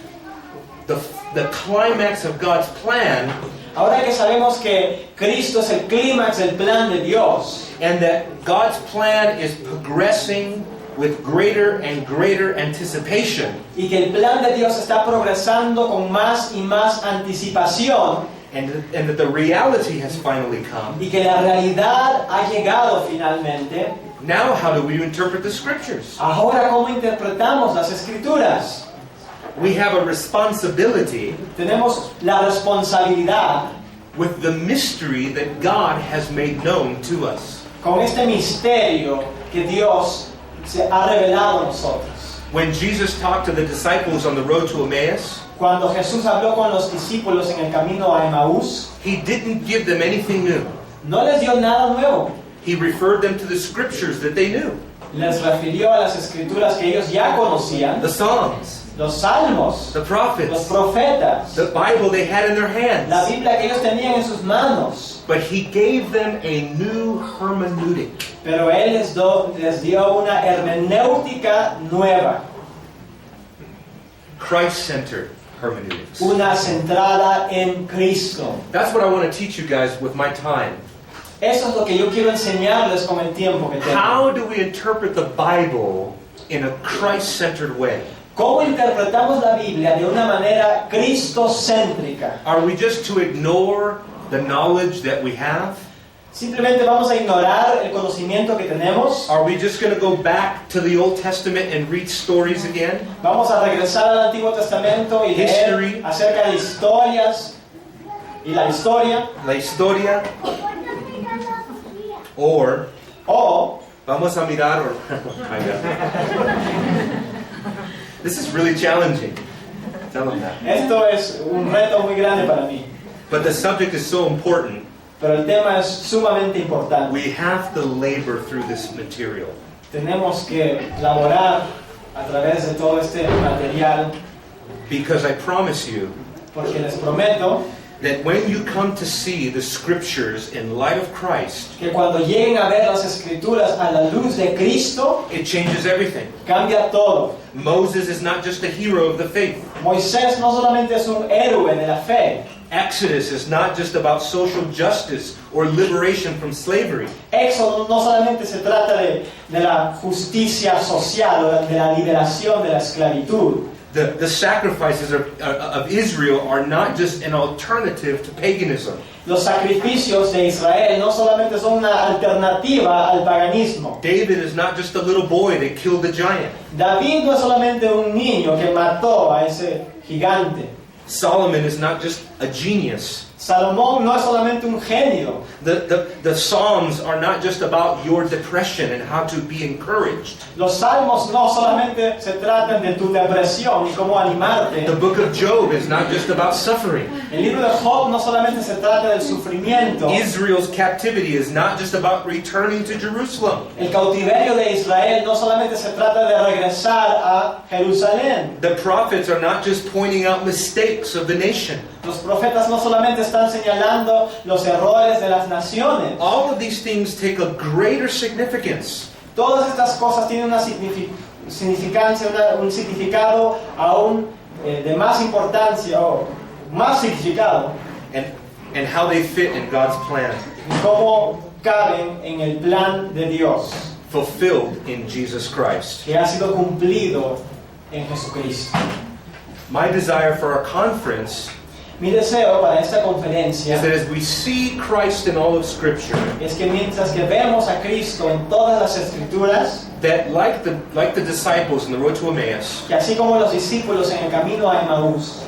the climax of God's plan, Ahora que sabemos que Cristo es el clímax del plan de Dios, and that God's plan is progressing with greater and greater anticipation, y que el plan de Dios está progresando con más y más anticipación, and that the reality has finally come, y que la realidad ha llegado finalmente, now how do we interpret the Scriptures? ahora ¿cómo interpretamos las Escrituras? We have a responsibility Tenemos la responsabilidad with the mystery that God has made known to us. con este misterio que Dios se ha revelado a nosotros. When Jesus talked to the disciples on the road to Emmaus, Cuando Jesús habló con los discípulos en el camino a Emaús, he didn't give them anything new. no les dio nada nuevo. He referred them to the Scriptures that they knew, Les refirió a las escrituras que ellos ya conocían, the Psalms, los salmos, the los prophets, profetas, the Bible they had in their hands. la Biblia que ellos tenían en sus manos. But he gave them a new hermeneutic. Pero Él les dio una hermenéutica nueva, Christ-centered hermeneutics. una centrada en Cristo. That's what I want to teach you guys with my time. Eso es lo que yo quiero enseñarles con el tiempo que tengo. How do we interpret the Bible in a Christ-centered way? ¿Cómo interpretamos la Biblia de una manera cristocéntrica? Are we just to ignore the knowledge that we have? ¿Simplemente vamos a ignorar el conocimiento que tenemos? Are we just going to go back to the Old Testament and read stories again? ¿Vamos a regresar al Antiguo Testamento y History. leer acerca de historias y la historia? La historia. Or, ¿O vamos a mirar, or, my God. This is really challenging. Tell them that. esto es un reto muy grande para mí? But the subject is so important. Pero el tema es sumamente importante. We have to labor through this material. Tenemos que laborar a través de todo este material, because I promise you porque les prometo that when you come to see the scriptures in light of Christ, que cuando lleguen a ver las escrituras a la luz de Cristo, it changes everything. cambia todo. Moses is not just a hero of the faith. Moisés no solamente es un héroe de la fe. Exodus is not just about social justice or liberation from slavery. Éxodo no solamente se trata de la justicia social o de la liberación de la esclavitud. The sacrifices of Israel are not just an alternative to paganism. Los sacrificios de Israel no solamente son una alternativa al paganismo. David is not just a little boy that killed the giant. David no es solamente un niño que mató a ese gigante. Solomon is not just a genius. Salomón no es solamente un genio. The Psalms are not just about your depression and how to be encouraged. Los salmos no solamente se tratan de tu depresión y cómo animarte. The book of Job is not just about suffering. El libro de Job no solamente se trata del sufrimiento. Israel's captivity is not just about returning to Jerusalem. El cautiverio de Israel no solamente se trata de regresar a Jerusalén. The prophets are not just pointing out mistakes of the nation. Los profetas no solamente están señalando los errores de las naciones. All of these things take a greater significance. Todas estas cosas tienen una significancia, un significado aún de más importancia o más significado And how they fit in God's plan, y cómo caben en el plan de Dios fulfilled in Jesus Christ. que ha sido cumplido en Jesucristo. My desire for our conference Mi deseo para esta is conferencia that as we see Christ in all of Scripture, es que mientras que vemos a Cristo en todas las Escrituras, that like the disciples in the road to Emmaus, que así como los discípulos en el camino a Emaús,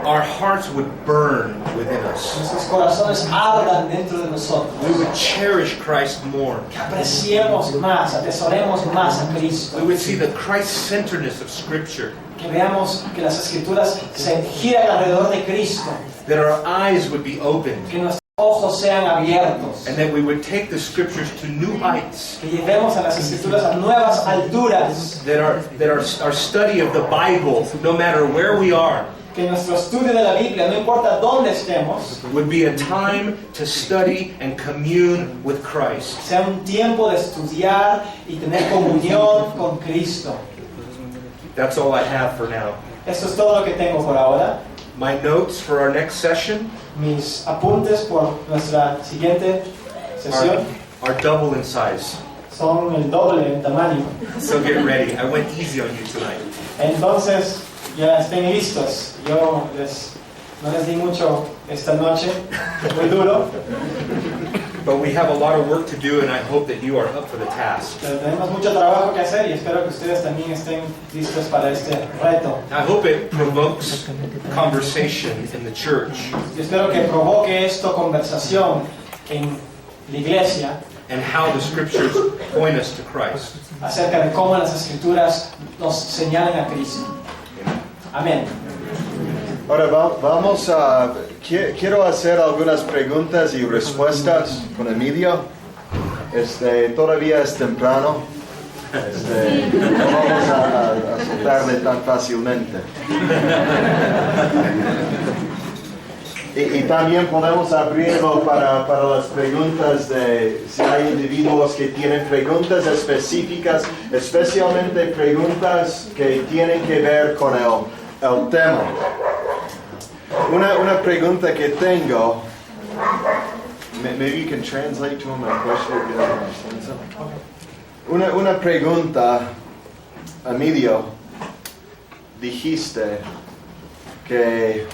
our hearts would burn within us. nuestros corazones ardan dentro de nosotros, We would cherish Christ more. que apreciemos más, atesoremos más a Cristo, We would see the Christ-centeredness of Scripture, que veamos que las Escrituras se giran alrededor de Cristo, that our eyes would be opened, que nuestros ojos sean abiertos, and that we would take the Scriptures to new heights, que llevemos a las Escrituras a nuevas alturas, that our study of the Bible, no matter where we are, que nuestro estudio de la Biblia, no importa dónde estemos, would be a time to study and commune with Christ. sea un tiempo de estudiar y tener comunión con Cristo. That's all I have for now. Esto es todo lo que tengo por ahora. My notes for our next session Mis apuntes por nuestra siguiente sesión are double in size. son el doble en tamaño. So get ready. I went easy on you tonight. Entonces, ya estén listos. Yo no les di mucho esta noche, muy duro, But we have a lot of work to do, and I hope that you are up for the task. pero tenemos mucho trabajo que hacer y espero que ustedes también estén listos para este reto. I hope it provokes conversation in the church Y espero que provoque esto conversación en la iglesia and how the Scriptures point us to Christ. acerca de cómo las Escrituras nos señalan a Cristo. Amén. Ahora vamos a... Quiero hacer algunas preguntas y respuestas con Emilio. Todavía es temprano. No vamos a soltarle tan fácilmente. Y también podemos abrirlo para las preguntas de si hay individuos que tienen preguntas específicas, especialmente preguntas que tienen que ver con el tema. Una pregunta que tengo, maybe you can translate to him my question if you don't understand something. Una pregunta, Emilio, dijiste que,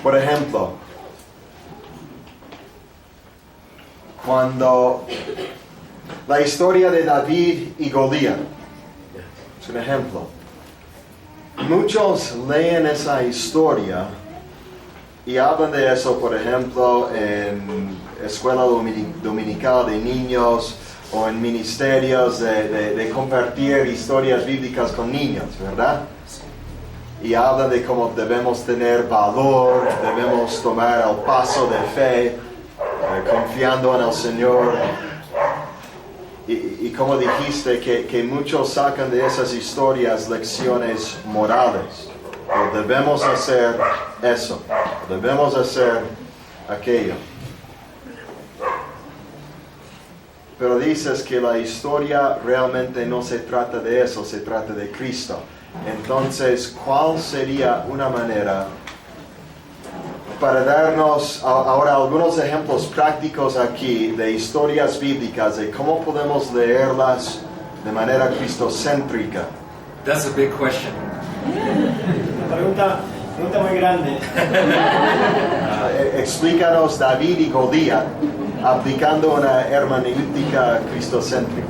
por ejemplo, cuando la historia de David y Goliat, es un ejemplo. Muchos leen esa historia y hablan de eso, por ejemplo, en escuela dominical de niños o en ministerios de compartir historias bíblicas con niños, ¿verdad? Y hablan de cómo debemos tener valor, debemos tomar el paso de fe, confiando en el Señor. y como dijiste, que muchos sacan de esas historias lecciones morales. O debemos hacer eso, debemos hacer aquello. Pero dices que la historia realmente no se trata de eso, se trata de Cristo. Entonces, ¿cuál sería una manera para darnos ahora algunos ejemplos prácticos aquí de historias bíblicas, de cómo podemos leerlas de manera cristocéntrica? That's a big question. Pregunta muy grande. Explícanos David y Goliat aplicando una hermenéutica cristocéntrica.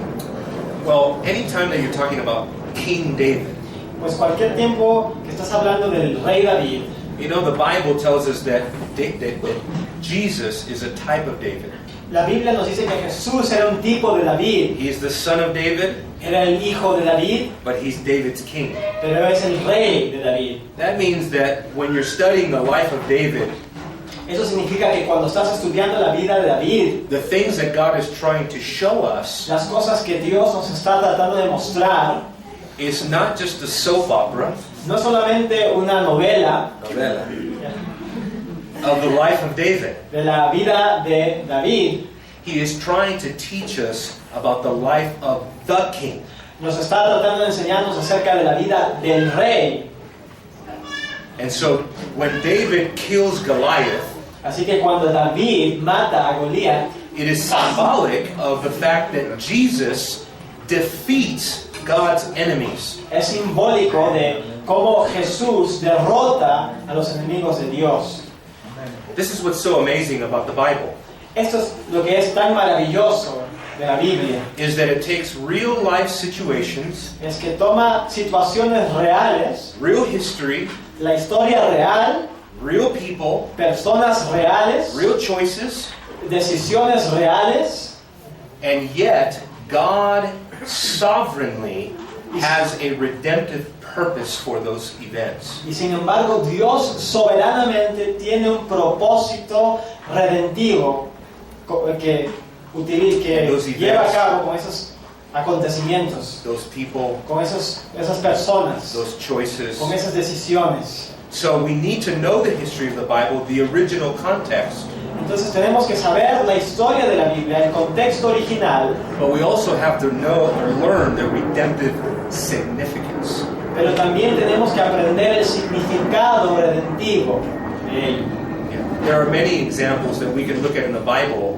Well, anytime that you're talking about King David, Pues cualquier tiempo que estás hablando del rey David, you know, the Bible tells us that Jesus is a type of David. la Biblia nos dice que Jesús era un tipo de David, He's the son of David, era el hijo de David, but he's David's king. pero es el rey de David. That means that when you're studying the life of David, Eso significa que cuando estás estudiando la vida de David, the things that God is trying to show us las cosas que Dios nos está tratando de mostrar, is not just a soap opera no solamente una novela of the life of David. de la vida de David, He is trying to teach us about the life of the king. nos está tratando de enseñarnos acerca de la vida del rey. And so when David kills Goliath, Así que cuando David mata a Goliat, it is symbolic of the fact that Jesus defeats God's enemies. es simbólico de cómo Jesús derrota a los enemigos de Dios. This is what's so amazing about the Bible, Esto es lo que es tan maravilloso de la Biblia, is that it takes real life situations, es que toma situaciones reales, real history, la historia real, real people, personas reales, real choices, decisiones reales, and yet God sovereignly has a redemptive purpose for those events. y sin embargo Dios soberanamente tiene un propósito redentivo que lleva a cabo con esos acontecimientos, Those people, con esas personas, those choices. con esas decisiones. So we need to know the history of the Bible, the original context, Entonces tenemos que saber la historia de la Biblia, el contexto original, but we also have to know or learn the redemptive significance. pero también tenemos que aprender el significado redentivo de ello. There are many examples that we can look at in the Bible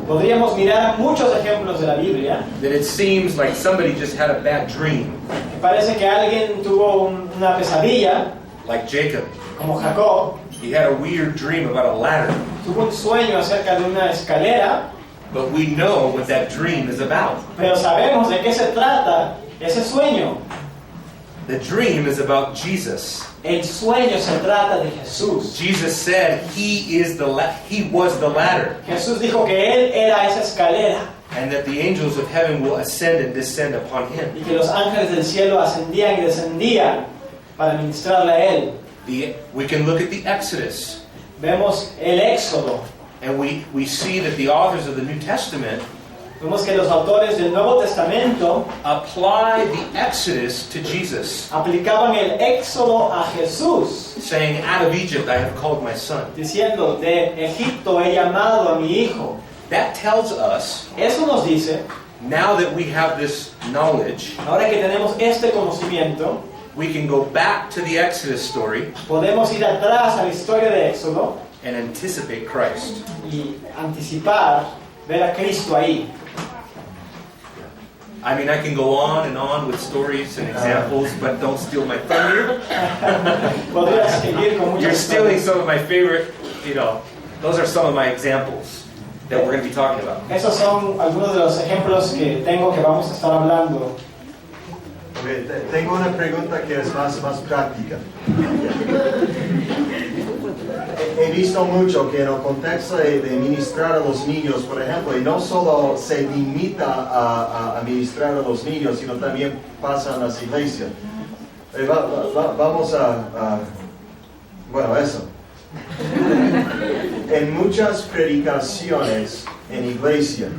Podríamos mirar muchos ejemplos de la Biblia. that it seems like somebody just had a bad dream, Que parece que alguien tuvo una pesadilla, like Jacob. como Jacob, He had a weird dream about a ladder, tuvo un sueño acerca de una escalera, but we know what that dream is about. pero sabemos de qué se trata ese sueño. The dream is about Jesus. El sueño se trata de Jesús. Jesus said he was the ladder, Jesús dijo que Él era esa escalera and that the angels of heaven will ascend and descend upon him. y que los ángeles del cielo ascendían y descendían para ministrarle a Él. We can look at the Exodus, Vemos el Éxodo. and we see that the authors of the New Testament Vemos que los autores del Nuevo Testamento apply the Exodus to Jesus, aplicaban el Éxodo a Jesús, saying, "Out of Egypt I have called my son." diciendo, de Egipto he llamado a mi hijo. That tells us, Eso nos dice, now that we have this knowledge, ahora que tenemos este conocimiento, we can go back to the Exodus story podemos ir atrás a la historia de Éxodo and anticipate Christ. y anticipar, ver a Cristo ahí. I mean, I can go on and on with stories and examples, but don't steal my thunder. Podría seguir con You're muchas stealing historias. some of my favorite, those are some of my examples that we're going to be talking about. Esos son algunos de los ejemplos que tengo que vamos a estar hablando. Okay, tengo una pregunta que es más práctica. He visto mucho que en el contexto de ministrar a los niños, por ejemplo, y no solo se limita a ministrar a los niños, sino también pasa en las iglesias. Vamos bueno, eso. En muchas predicaciones en iglesias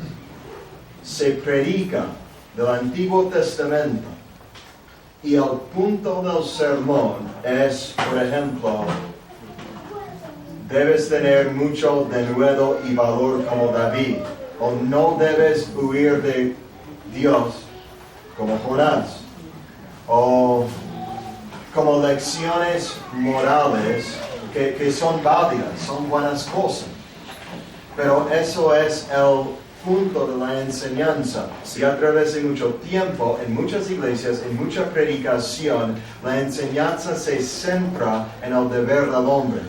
se predica del Antiguo Testamento y el punto del sermón es, por ejemplo, debes tener mucho denuedo y valor como David, o no debes huir de Dios como Jonás, o como lecciones morales que son válidas, son buenas cosas. Pero eso es el punto de la enseñanza. Si a través de mucho tiempo, en muchas iglesias, en mucha predicación, la enseñanza se centra en el deber del hombre.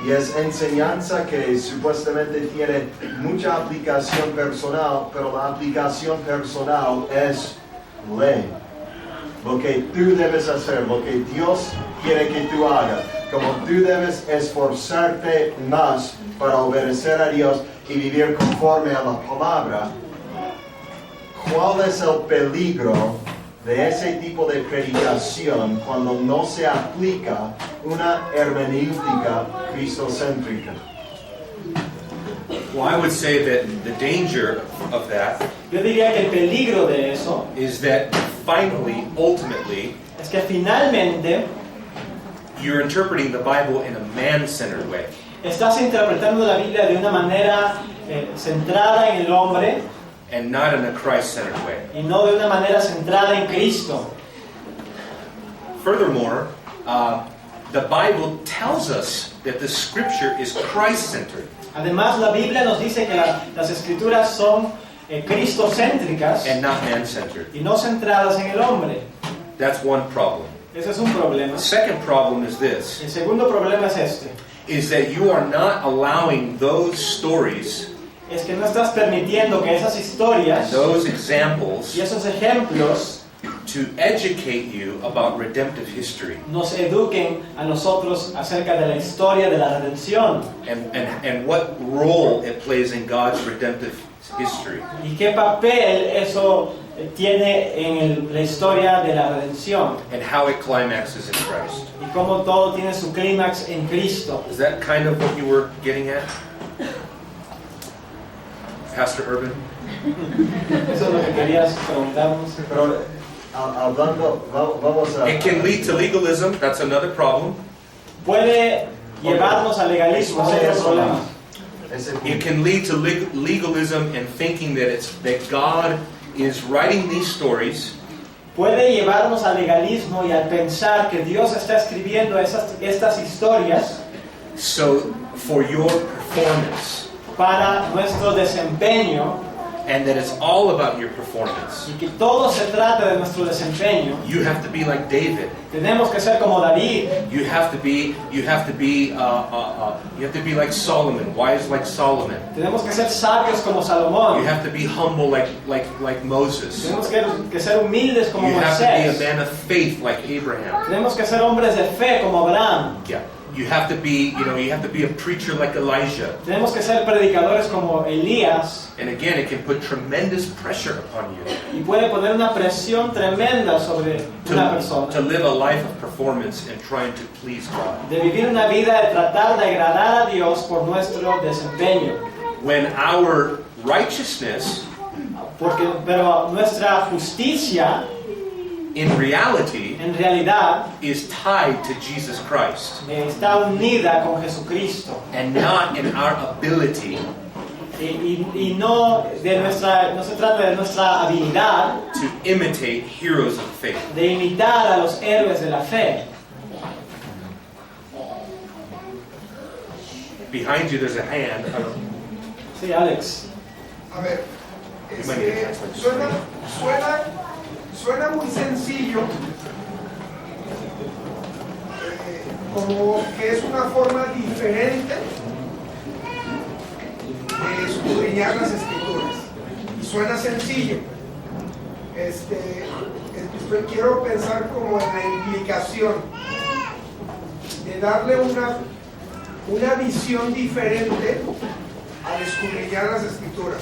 Y es enseñanza que supuestamente tiene mucha aplicación personal, pero la aplicación personal es ley. Lo que tú debes hacer, lo que Dios quiere que tú hagas, como tú debes esforzarte más para obedecer a Dios y vivir conforme a la palabra. ¿Cuál es el peligro de ese tipo de predicación cuando no se aplica una hermenéutica cristocéntrica? Well, I would say that the danger of that Yo diría que el peligro de eso is that finally, ultimately, es que finalmente you're interpreting the Bible in a man-centered way. estás interpretando la Biblia de una manera centrada en el hombre And not in a Christ-centered way. y no de una manera centrada en Cristo. Furthermore, the Bible tells us that the Scripture is Christ-centered. Además, la Biblia nos dice que las escrituras son cristocéntricas And not man-centered. y no centradas en el hombre. That's one problem. Ese es un problema. The second problem is this, El segundo problema es este. is that you are not allowing those stories, Es que no estás permitiendo que esas historias those examples, y esos ejemplos to educate you about redemptive history nos eduquen a nosotros acerca de la historia de la redención and what role it plays in God's redemptive history. y qué papel eso tiene en la historia de la redención And how it climaxes in Christ. y cómo todo tiene su clímax en Cristo. Is that kind of what you were getting at? Pastor Urban? Eso es lo que querías preguntarnos. Pero hablando, vamos a... It can lead to legalism, that's another problem. Puede llevarnos al legalismo, ese es el problema. Ese It punto. can lead to legalism and thinking that God is writing these stories Puede llevarnos al legalismo y al pensar que Dios está escribiendo estas historias so for your performance, para nuestro desempeño and that it's all about your performance. y que todo se trata de nuestro desempeño. You have to be like David. Tenemos que ser como David. You have to be like Solomon, wise like Solomon. Tenemos que ser sabios como Salomón. You have to be humble like Moses. Tenemos que ser humildes como You have to be a Moisés. man of faith like Abraham. Tenemos que ser hombres de fe como Abraham. Yeah. You have to be a preacher like Elijah. Tenemos que ser predicadores como Elías. And again, it can put tremendous pressure upon you Y puede poner una presión tremenda sobre una to persona. live a life of performance and trying to please God. De vivir una vida de tratar de agradar a Dios por nuestro desempeño. When our righteousness, Pero nuestra justicia, in reality, en realidad, is tied to Jesus Christ, está unida con Jesucristo. and not in our ability Y no se trata de nuestra habilidad to imitate heroes of faith. de imitar a los héroes de la fe. Behind you, there's a hand. I don't- Sí, Alex. A ver, es que suena muy sencillo, como que es una forma diferente de escudriñar las escrituras. Y suena sencillo. Quiero pensar como en la implicación de darle una visión diferente al escudriñar las escrituras.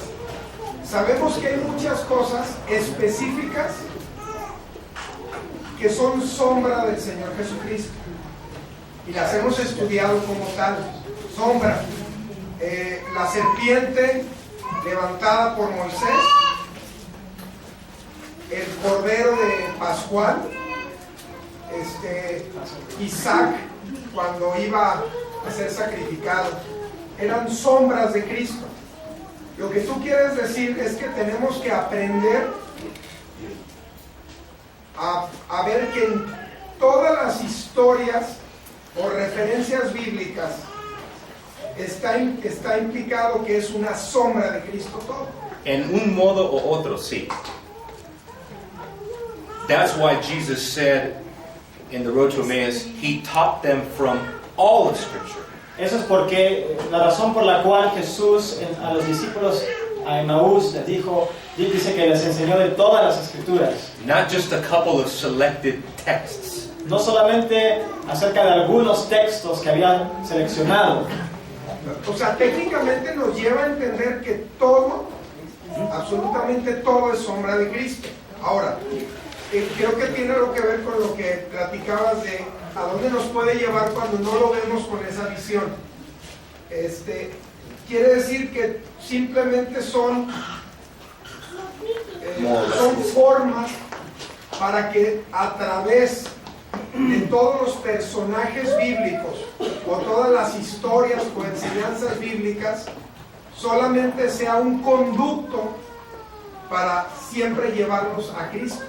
Sabemos que hay muchas cosas específicas que son sombra del Señor Jesucristo y las hemos estudiado como tal, sombra. La serpiente levantada por Moisés el cordero de Pascual, Isaac cuando iba a ser sacrificado, eran sombras de Cristo. Lo que tú quieres decir es que tenemos que aprender a ver que en todas las historias o referencias bíblicas está implicado que es una sombra de Cristo todo. En un modo o otro, sí. That's why Jesus said in the road to Emmaus, he taught them from all of Scripture. Eso es porque la razón por la cual Jesús a los discípulos a Emaús les dice que les enseñó de todas las escrituras. Not just a couple of selected texts. No solamente acerca de algunos textos que habían seleccionado. O sea, técnicamente nos lleva a entender que todo, absolutamente todo es sombra de Cristo. Ahora, creo que tiene algo que ver con lo que platicabas de a dónde nos puede llevar cuando no lo vemos con esa visión. Quiere decir que simplemente son formas para que a través de todos los personajes bíblicos o todas las historias o enseñanzas bíblicas solamente sea un conducto para siempre llevarnos a Cristo.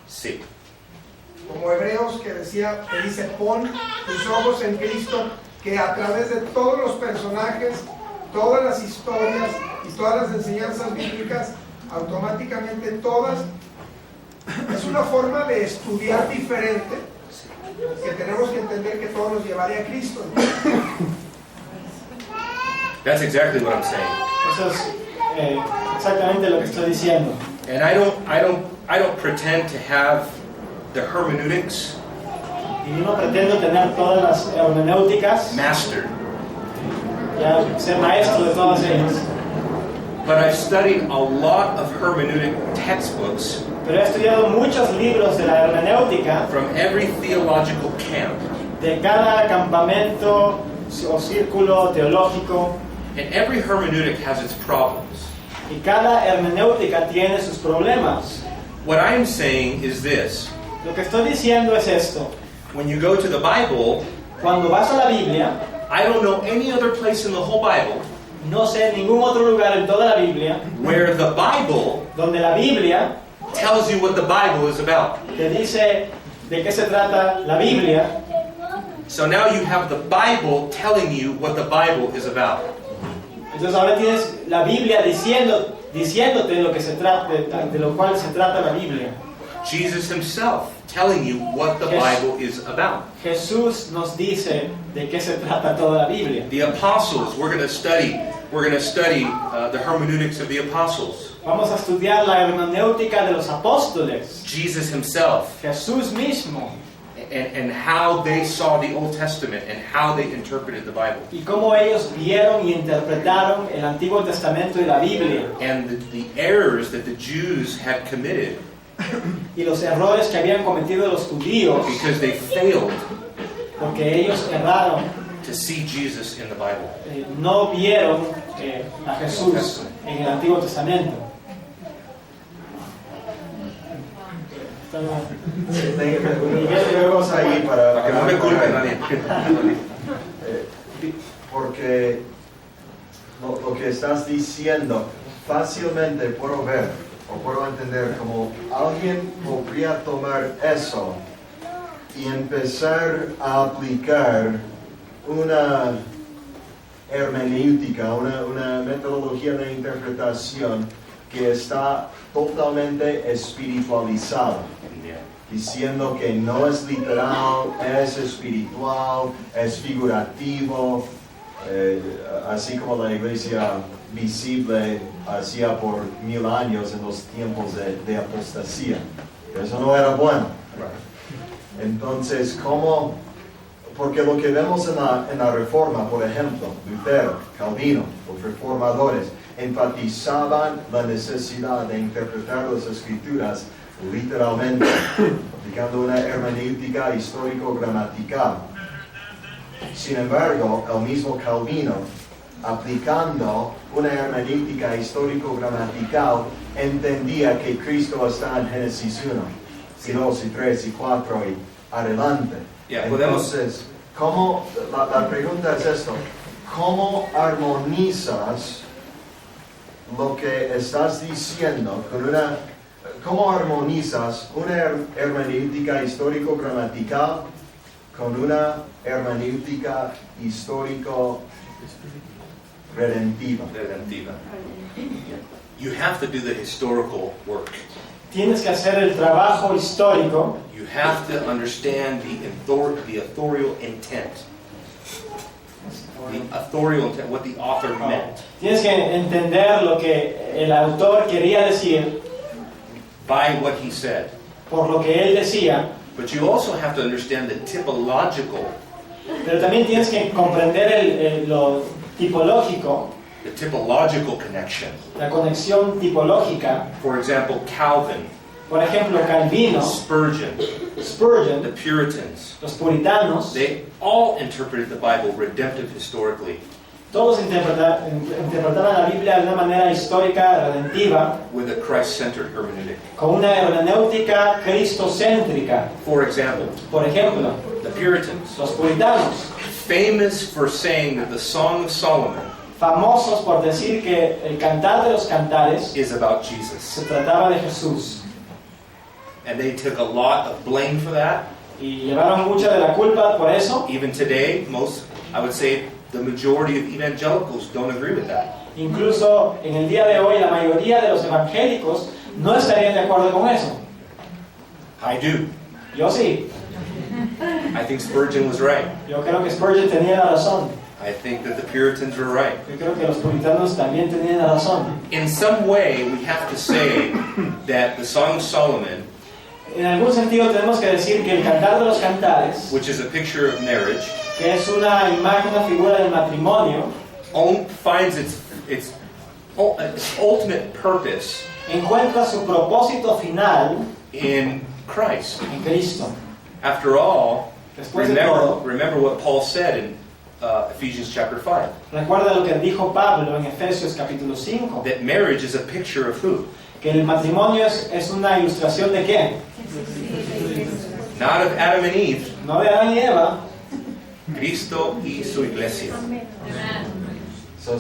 Sí. Como Hebreos que dice pon tus ojos en Cristo, que a través de todos los personajes, todas las historias y todas las enseñanzas bíblicas, automáticamente todas, es una forma de estudiar diferente, que tenemos que entender que todo nos llevaría a Cristo. That's exactly what I'm saying. Eso es exactamente lo que estoy diciendo. And I don't pretend to have the hermeneutics Y no pretendo tener todas las hermenéuticas, mastered, ya ser maestro de todas ellas. but I've studied a lot of hermeneutic textbooks Pero he estudiado muchos libros de la hermenéutica from every theological camp. de cada campamento o círculo teológico, And every hermeneutic has its problems. y cada hermenéutica tiene sus problemas. What I am saying is this. Lo que estoy diciendo es esto: When you go to the Bible, cuando vas a la Biblia, I don't know any other place in the whole Bible no sé ningún otro lugar en toda la Biblia where the Bible donde la Biblia tells you what the Bible is about. te dice de qué se trata la Biblia. So now you have the Bible telling you what the Bible is about. Entonces ahora tienes la Biblia diciéndote lo que se trata, de lo cual se trata la Biblia. Jesus himself telling you what the Bible is about. Jesús nos dice de qué se trata toda la Biblia. The apostles, we're going to study the hermeneutics of the apostles. Vamos a estudiar la hermenéutica de los apóstoles. Jesus himself Jesús mismo, and how they saw the Old Testament and how they interpreted the Bible. y cómo ellos vieron y interpretaron el Antiguo Testamento y la Biblia, And the errors that the Jews had committed y los errores que habían cometido los judíos, because they failed porque ellos erraron, to see Jesus in the Bible. no vieron a Jesús en el Antiguo Testamento. Vamos ahí para Que no me culpe nadie. porque lo que estás diciendo fácilmente puedo ver o puedo entender como alguien podría tomar eso y empezar a aplicar una hermenéutica, una metodología de interpretación que está totalmente espiritualizada, diciendo que no es literal, es espiritual, es figurativo, así como la iglesia visible hacía por 1000 años en los tiempos de apostasía. Eso no era bueno. Entonces, ¿cómo? Porque lo que vemos en la Reforma, por ejemplo, Lutero, Calvino, los reformadores, enfatizaban la necesidad de interpretar las Escrituras literalmente, aplicando una hermenéutica histórico-gramatical. Sin embargo, el mismo Calvino aplicando una hermenéutica histórico-gramatical, entendía que Cristo está en Génesis 1, y 2, y 3, y 4, y adelante. Yeah, Entonces, ¿cómo, la pregunta es esto, ¿cómo armonizas lo que estás diciendo con una... ¿Cómo armonizas una hermenéutica histórico-gramatical con una hermenéutica histórico-redentiva? You have to do the historical work. Tienes que hacer el trabajo histórico. You have to understand the authorial intent. The authorial intent, what the author meant. Tienes que entender lo que el autor quería decir By what he said. por lo que él decía, But you also have to understand the typological, pero también tienes que comprender lo tipológico, the typological connection. la conexión tipológica. For example, Calvin, Por ejemplo, Calvino, Spurgeon, the Spurgeon, Puritans, los puritanos, they all interpreted the Bible redemptive historically todos interpretaban la Biblia de una manera histórica, redentiva, with a Christ-centered hermeneutic. con una hermenéutica cristocéntrica. For example, Por ejemplo, the Puritans, los puritanos, famous for saying that the Song of Solomon famosos por decir que el Cantar de los Cantares is about Jesus. se trataba de Jesús, And they took a lot of blame for that. y llevaron mucha de la culpa por eso. Even today, I would say, the majority of evangelicals don't agree with that. Incluso en el día de hoy la mayoría de los evangélicos no estarían de acuerdo con eso. I do. Yo sí, I think Spurgeon was right. yo creo que Spurgeon tenía la razón. I think that the Puritans were right. Yo creo que los puritanos también tenían la razón. In some way, we have to say that the Song of Solomon, En algún sentido tenemos que decir que el Cantar de los Cantares, which is a picture of marriage, que es una imagen, una figura del matrimonio, finds its ultimate purpose encuentra su propósito final in Christ. en Cristo. After all, Después de todo, remember what Paul said in Ephesians chapter 5, recuerda lo que dijo Pablo en Efesios capítulo 5, that marriage is a picture of who? que el matrimonio es una ilustración de ¿qué? Not of Adam and Eve, No de Adán y Eva, Cristo y su iglesia. So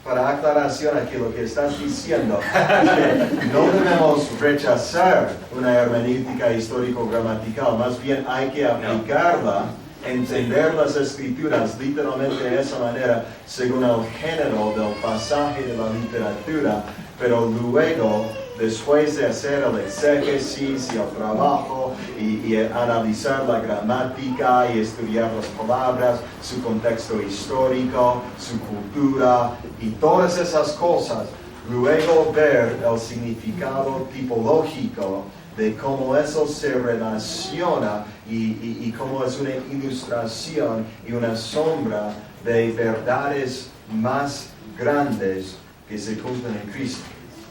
para aclaración aquí, lo que estás diciendo es que no debemos rechazar una hermenéutica histórico-gramatical, más bien hay que aplicarla, entender las escrituras literalmente de esa manera, según el género del pasaje de la literatura, pero luego, después de hacer el exégesis y el trabajo y analizar la gramática y estudiar las palabras, su contexto histórico, su cultura y todas esas cosas, luego ver el significado tipológico de cómo eso se relaciona y cómo es una ilustración y una sombra de verdades más grandes que se cumplen en Cristo.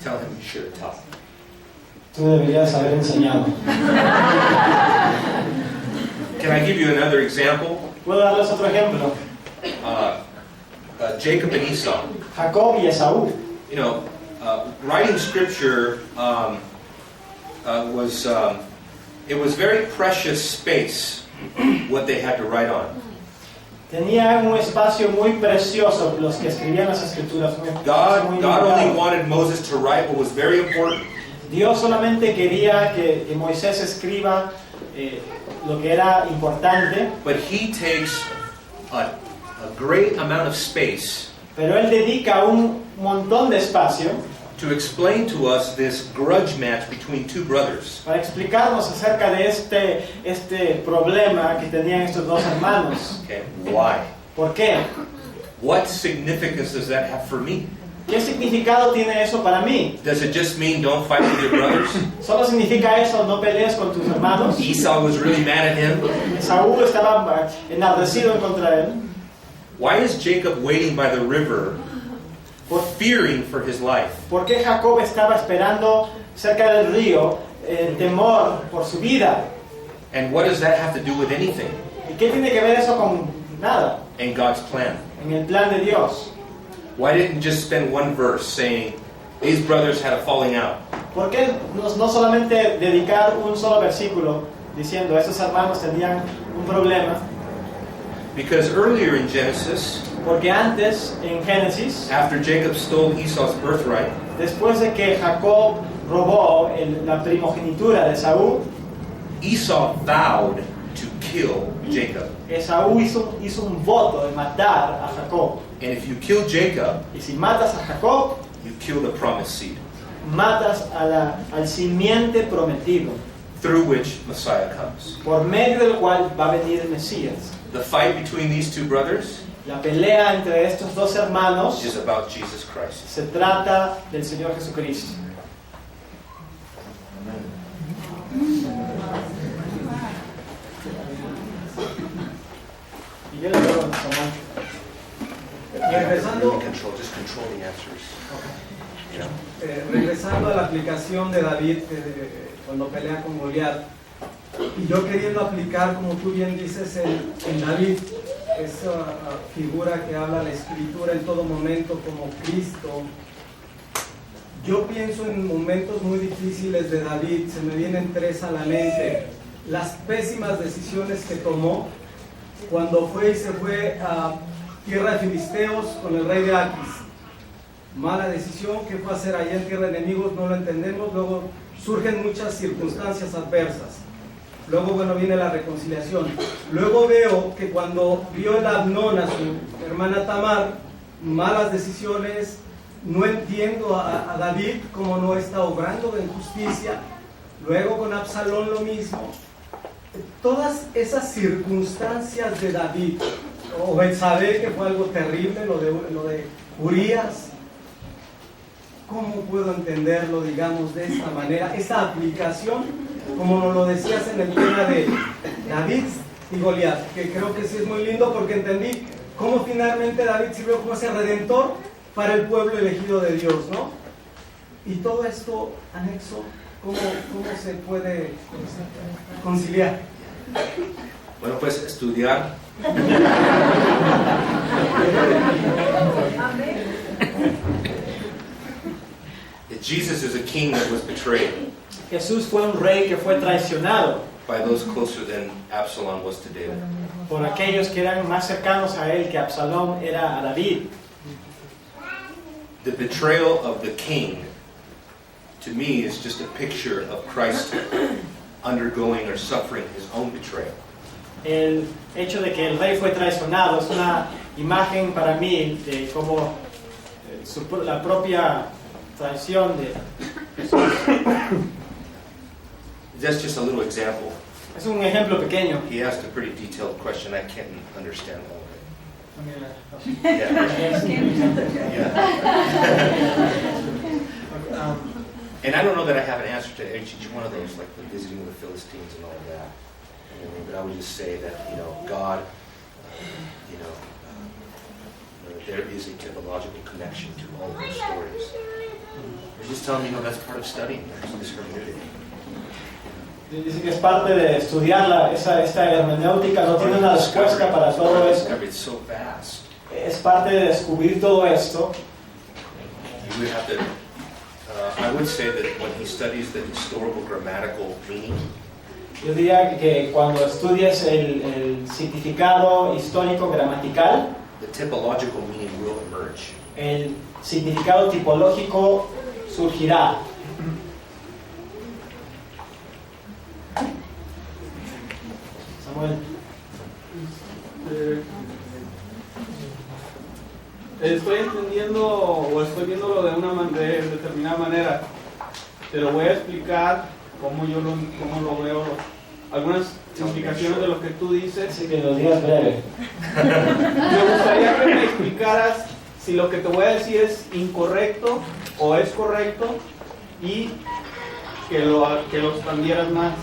Tell him you should have taught. tú deberías haber enseñado. Can I give you another example? ¿Puedo darles otro ejemplo? Jacob and Esau. Jacob y Esaú. You know, writing scripture it was very precious space what they had to write on. Tenían un espacio muy precioso los que escribían las escrituras. God Muy only limitado. wanted Moses to write what was very important. Dios solamente quería que Moisés escriba lo que era importante, But he takes a great amount of space pero él dedica un montón de espacio to explain to us this grudge match between two brothers. para explicarnos acerca de este problema que tenían estos dos hermanos. Okay, why? ¿Por qué? What significance does that have for me? ¿Qué significado tiene eso para mí? Does it just mean don't fight with your brothers? ¿Solo significa eso, no pelees con tus hermanos? Esau was really mad at him. Esaú estaba enardecido en contra de él. Why is Jacob waiting by the river, fearing for his life? ¿Por qué Jacob estaba esperando cerca del río en temor por su vida? And what does that have to do with anything ¿Y qué tiene que ver eso con nada? in God's plan? En el plan de Dios. Why didn't just spend one verse saying, these brothers had a falling out? ¿Por qué no solamente dedicar un solo versículo diciendo esos hermanos tenían un problema? Because earlier in Genesis, Porque antes, en Génesis, after Jacob stole Esau's birthright, después de que Jacob robó la primogenitura de Esaú, Esau vowed to kill Jacob. Esaú hizo un voto de matar a Jacob. And if you kill Jacob, Y si matas a Jacob, you kill the promised seed, matas al simiente prometido, through which Messiah comes. por medio del cual va a venir el Mesías. The fight between these two brothers La pelea entre estos dos hermanos is about Jesus Christ. se trata del Señor Jesucristo. Y yo le digo, Samuel, Regresando, Just control the answers. You know? regresando a la aplicación de David cuando pelea con Goliat, y yo queriendo aplicar, como tú bien dices, en David, esa figura que habla la Escritura en todo momento como Cristo. Yo pienso en momentos muy difíciles de David, se me vienen tres a la mente. Las pésimas decisiones que tomó cuando fue a tierra de filisteos con el rey de Aquis. Mala decisión, ¿qué fue a hacer allá en tierra de enemigos? No lo entendemos. Luego surgen muchas circunstancias adversas. Luego, viene la reconciliación. Luego veo que cuando vio el Amnón a su hermana Tamar, malas decisiones. No entiendo a David como no está obrando en justicia. Luego con Absalón lo mismo. Todas esas circunstancias de David, o Betsabé, que fue algo terrible, lo de Urías. ¿Cómo puedo entenderlo, digamos, de esta manera? Esa aplicación, como nos lo decías en el tema de David y Goliat, que creo que sí es muy lindo porque entendí cómo finalmente David sirvió como ese redentor para el pueblo elegido de Dios, ¿no? Y todo esto anexo, ¿cómo se puede conciliar? Bueno, pues estudiar. Jesus is a king that was betrayed Jesús fue un rey que fue traicionado by those closer than Absalom was to David. por aquellos que eran más cercanos a él que Absalón era a David. The betrayal of the king, to me, is just a picture of Christ undergoing or suffering his own betrayal. El hecho de que el rey fue traicionado es una imagen para mí de cómo la propia traición de Jesús. That's just a little example. Es un ejemplo pequeño. He asked a pretty detailed question. I can't understand all of it. Yeah. And I don't know that I have an answer to each one of those, like the visiting of the Philistines and all of that. But I would just say that, God, there is a typological connection to all of those stories. We're just telling you, that's part of studying this hermeneutic. Dice que es parte de estudiar esta hermenéutica, no tiene una respuesta para todo esto. It's so vast. Es parte de descubrir todo esto. You would have to, I would say that when he studies the historical grammatical meaning, Yo diría que cuando estudies el significado histórico gramatical, the typological meaning will emerge. el significado tipológico surgirá. Samuel. Estoy entendiendo o estoy viéndolo de determinada manera. Te lo voy a explicar cómo lo veo. Algunas implicaciones de lo que tú dices. Así que lo digas breve. Me gustaría que me explicaras si lo que te voy a decir es incorrecto o es correcto y que lo expandieras más.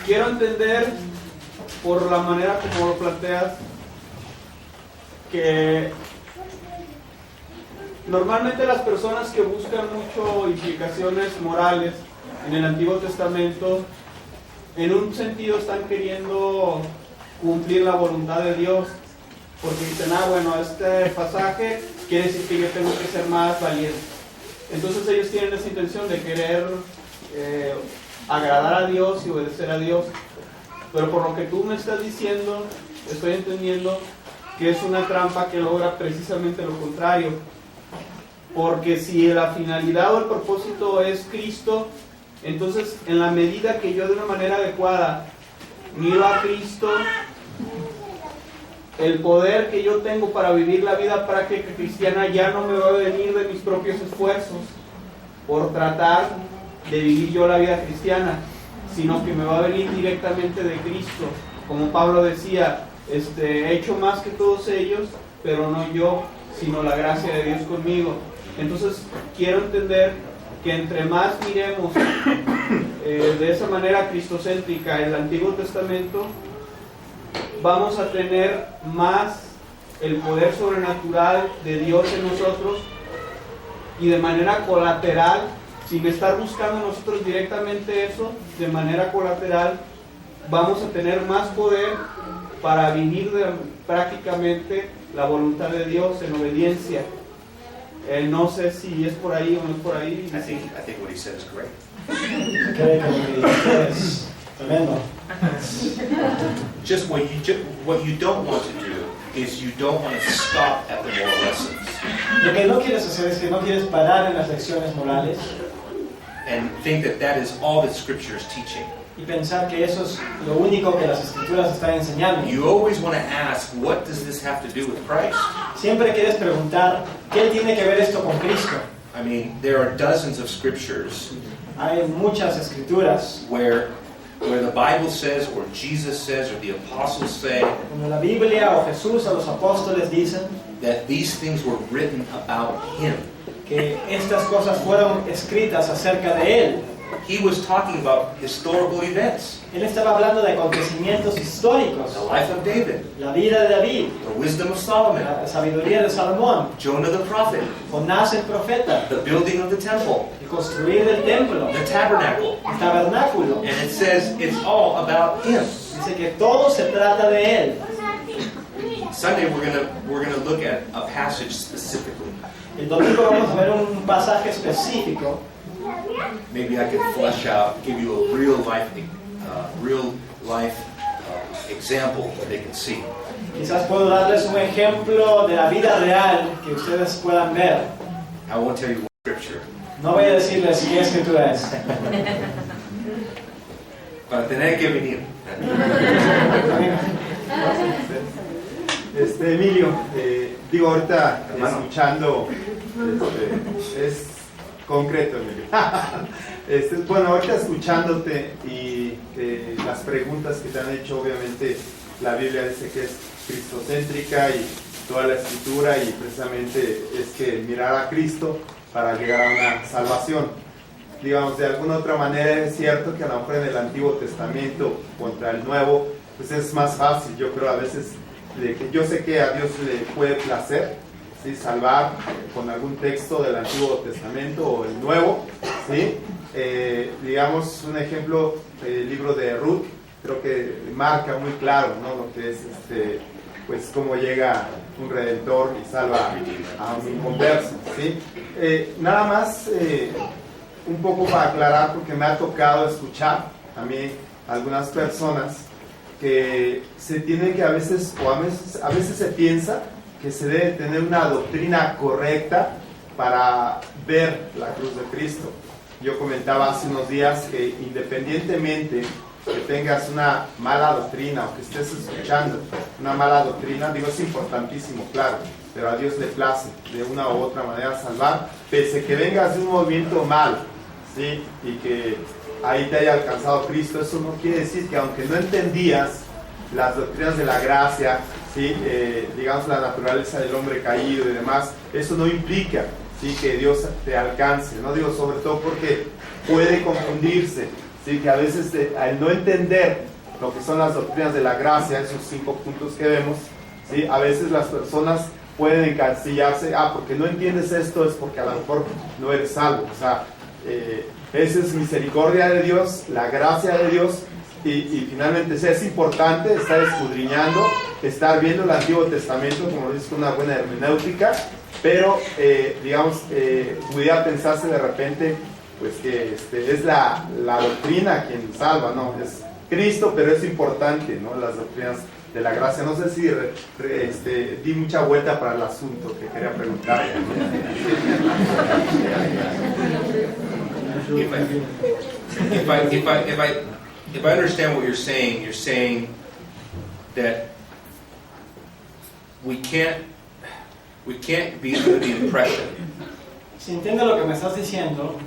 Quiero entender, por la manera como lo planteas, que normalmente las personas que buscan mucho implicaciones morales en el Antiguo Testamento, en un sentido están queriendo cumplir la voluntad de Dios, porque dicen, ah, bueno, este pasaje quiere decir que yo tengo que ser más valiente. Entonces ellos tienen esa intención de querer agradar a Dios y obedecer a Dios. Pero por lo que tú me estás diciendo, estoy entendiendo que es una trampa que logra precisamente lo contrario. Porque si la finalidad o el propósito es Cristo, entonces en la medida que yo de una manera adecuada miro a Cristo, el poder que yo tengo para vivir la vida práctica cristiana ya no me va a venir de mis propios esfuerzos por tratar de vivir yo la vida cristiana, sino que me va a venir directamente de Cristo. Como Pablo decía, he hecho más que todos ellos, pero no yo, sino la gracia de Dios conmigo. Entonces quiero entender que entre más miremos de esa manera cristocéntrica el Antiguo Testamento, vamos a tener más el poder sobrenatural de Dios en nosotros, y de manera colateral, sin estar buscando nosotros directamente eso, de manera colateral vamos a tener más poder para vivir prácticamente la voluntad de Dios en obediencia. No sé si es por ahí o no es por ahí. I think what he said is correct. Creo que lo que dijiste es tremendo. Just what you don't want to do is you don't want to stop at the moral lessons Lo que no quieres hacer es que no quieres parar en las lecciones morales and think that that is all that Scripture is teaching. y pensar que eso es lo único que las Escrituras están enseñando. You always want to ask, what does this have to do with Christ? Siempre quieres preguntar, ¿qué tiene que ver esto con Cristo? I mean, there are dozens of scriptures Hay muchas Escrituras where the Bible says, or Jesus says, or the apostles say, como la Biblia o Jesús o los apóstoles dicen that these things were written about Him. que estas cosas fueron escritas acerca de Él. He was talking about historical events, Él estaba hablando de acontecimientos históricos, the life of David, la vida de David, the wisdom of Solomon, la sabiduría de Salomón, Jonah the prophet, Jonás el profeta, the building of the temple, el construir el templo, the tabernacle. el tabernáculo. And it says it's all about Him. Dice que todo se trata de Él. Sunday we're gonna look at a passage specifically. El domingo vamos a ver un pasaje específico. Maybe I can flesh out, give you a real life example that they can see. Quizás puedo darles un ejemplo de la vida real que ustedes puedan ver. I won't tell you what scripture. No voy a decirles qué escritura es. Para tener que venir. Emilio, digo ahorita Hermano. escuchando, es concreto, Emilio. Bueno, ahorita escuchándote y las preguntas que te han hecho, obviamente la Biblia dice que es cristocéntrica y toda la escritura, y precisamente es que mirar a Cristo para llegar a una salvación. Digamos, de alguna otra manera es cierto que a lo mejor en el Antiguo Testamento contra el Nuevo, pues es más fácil, yo creo a veces. Yo sé que a Dios le puede placer, ¿sí?, salvar con algún texto del Antiguo Testamento o el Nuevo, ¿sí? Digamos un ejemplo, el libro de Ruth, creo que marca muy claro, ¿no?, lo que es pues cómo llega un redentor y salva a un inconverso, ¿sí? Nada más un poco para aclarar, porque me ha tocado escuchar a mí algunas personas que se tiene que a veces se piensa que se debe tener una doctrina correcta para ver la cruz de Cristo. Yo comentaba hace unos días que independientemente que tengas una mala doctrina o que estés escuchando una mala doctrina, digo, es importantísimo, claro, pero a Dios le place de una u otra manera salvar, pese que vengas de un movimiento mal, ¿sí?, y que ahí te haya alcanzado Cristo. Eso no quiere decir que aunque no entendías las doctrinas de la gracia, ¿sí?, digamos la naturaleza del hombre caído y demás, eso no implica, ¿sí?, que Dios te alcance, ¿no? Digo, sobre todo porque puede confundirse, ¿sí?, que a veces al no entender lo que son las doctrinas de la gracia, esos 5 puntos que vemos, ¿sí?, a veces las personas pueden encasillarse, porque no entiendes esto es porque a lo mejor no eres salvo. O sea, esa es misericordia de Dios, la gracia de Dios, y finalmente es importante estar escudriñando, estar viendo el Antiguo Testamento, como dices, con una buena hermenéutica, pero pudiera pensarse de repente pues que es la doctrina quien salva, ¿no? Es Cristo, pero es importante, ¿no? Las doctrinas de la gracia. No sé si di mucha vuelta para el asunto que quería preguntar. If I understand what you're saying that we can't be under the impression Si entiendo lo que me estás diciendo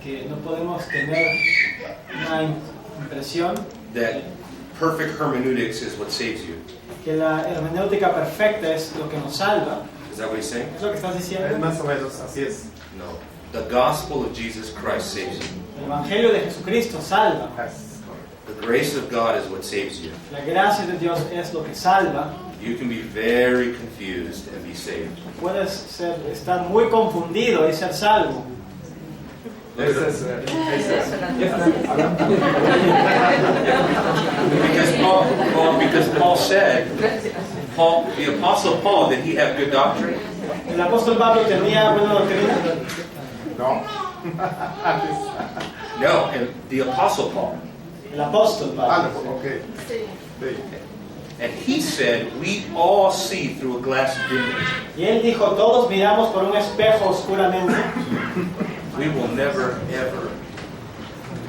que no podemos tener una impresión that perfect hermeneutics is what saves you. que la hermenéutica perfecta es lo que nos salva. Is that what he's saying? ¿Es lo que estás diciendo? Más o menos, así es. No. The gospel of Jesus Christ saves you. El Evangelio de Jesucristo salva. The grace of God is what saves you. La gracia de Dios es lo que salva. You can be very confused and be saved. Puedes estar muy confundido y ser salvo. Because Paul said, the Apostle Paul, did he have good doctrine? El apóstol Pablo tenía buena doctrina. No. No, and the Apostle Paul. El apóstol Pablo. Okay. And he said, we all see through a glass dimly. Y él dijo, todos miramos por un espejo oscuramente. We will never, ever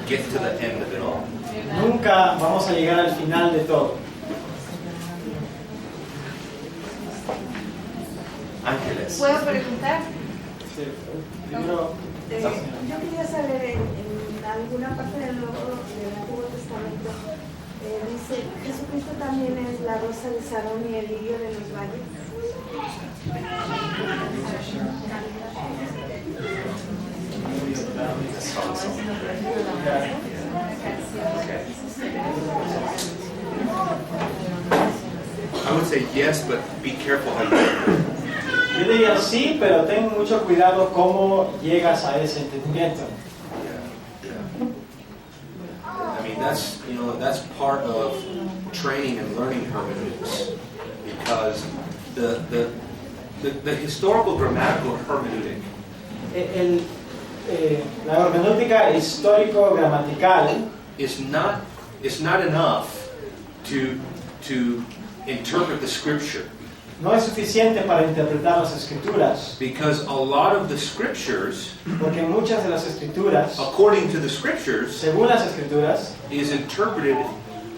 get to the end of it all. Nunca vamos a llegar al final de todo. Ángeles. ¿Puedo preguntar? Sí, libro, Yo quería saber en alguna parte del Antiguo Testamento dice, Jesucristo también es la rosa de Sarón y el lirio de los valles. I would say yes, but be careful how you. Yo diría sí, pero ten mucho cuidado cómo llegas a ese entendimiento. I mean, that's part of training and learning hermeneutics, because the historical grammatical hermeneutic La hermenéutica histórico-gramatical is not enough to interpret the scripture, no es suficiente para interpretar las escrituras, because a lot of the scriptures, porque muchas de las escrituras, according to the scriptures, según las escrituras, is interpreted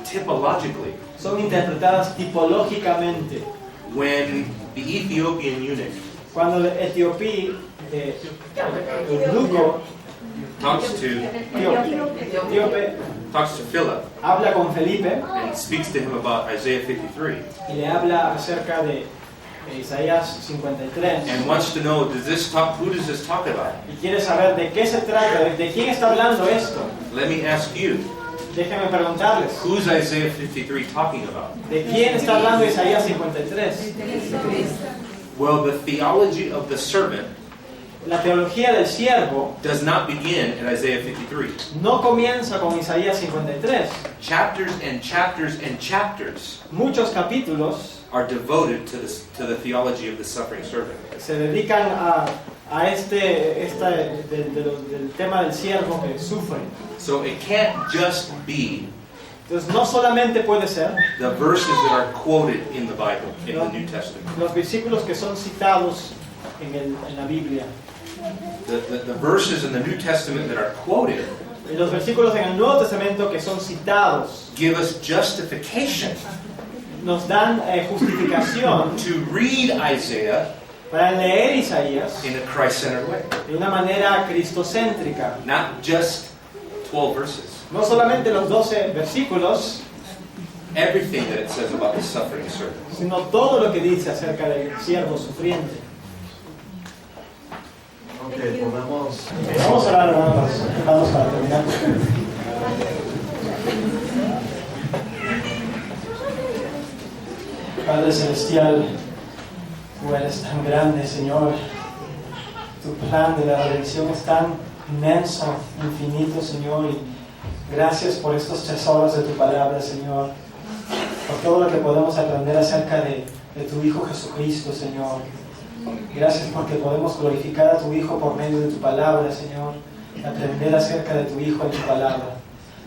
typologically. son interpretadas tipológicamente. When the Ethiopian eunuch Cuando el eunuco talks to etíope Philip habla con Felipe and speaks to him about Isaiah 53, y le habla acerca de Isaías 53 and wants to know, who does this talk about? y quiere saber de qué se trata, de quién está hablando esto. Let me ask you, Déjenme preguntarles, who's Isaiah 53 talking about? ¿de quién está hablando Isaías 53? Well, the theology of the servant La teología del siervo does not begin in Isaiah 53. no comienza con Isaías 53. Chapters and chapters and chapters Muchos capítulos are devoted to the theology of the suffering servant. se dedican a del tema del siervo que sufre. So it can't just be Entonces no solamente puede ser the verses that are quoted in the Bible, in the New Testament. los versículos que son citados en la Biblia. The verses in the New Testament that are quoted Y los versículos en el Nuevo Testamento que son citados give us justification nos dan justificación to read Isaiah para leer Isaías in a Christ-centered way. de una manera cristocéntrica. Not just 12 verses. No solamente los 12 versículos, Everything that it says about the suffering servant. sino todo lo que dice acerca del siervo sufriente. Vamos a orar, hermanos. Vamos para terminar. Padre Celestial, tú eres tan grande, Señor. Tu plan de la redención es tan inmenso, infinito, Señor. Y Gracias por estos tesoros de tu palabra, Señor. Por todo lo que podemos aprender acerca de tu Hijo Jesucristo, Señor. Gracias porque podemos glorificar a tu Hijo por medio de tu palabra, Señor. Aprender acerca de tu Hijo en tu palabra.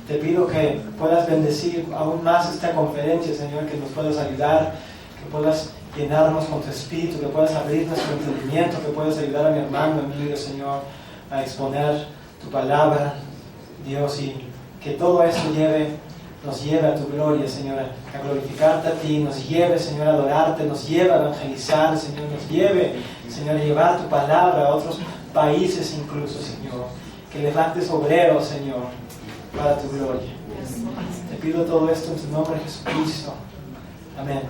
Te pido que puedas bendecir aún más esta conferencia, Señor, que nos puedas ayudar, que puedas llenarnos con tu Espíritu, que puedas abrir nuestro entendimiento, que puedas ayudar a mi hermano Emilio, Señor, a exponer tu palabra, Dios, y que todo esto nos lleve a tu gloria, Señor, a glorificarte a ti, nos lleve, Señor, a adorarte, nos lleve a evangelizar, Señor, nos lleve, Señor, a llevar tu palabra a otros países incluso, Señor, que levantes obreros, Señor, para tu gloria. Te pido todo esto en tu nombre, Jesucristo. Amén.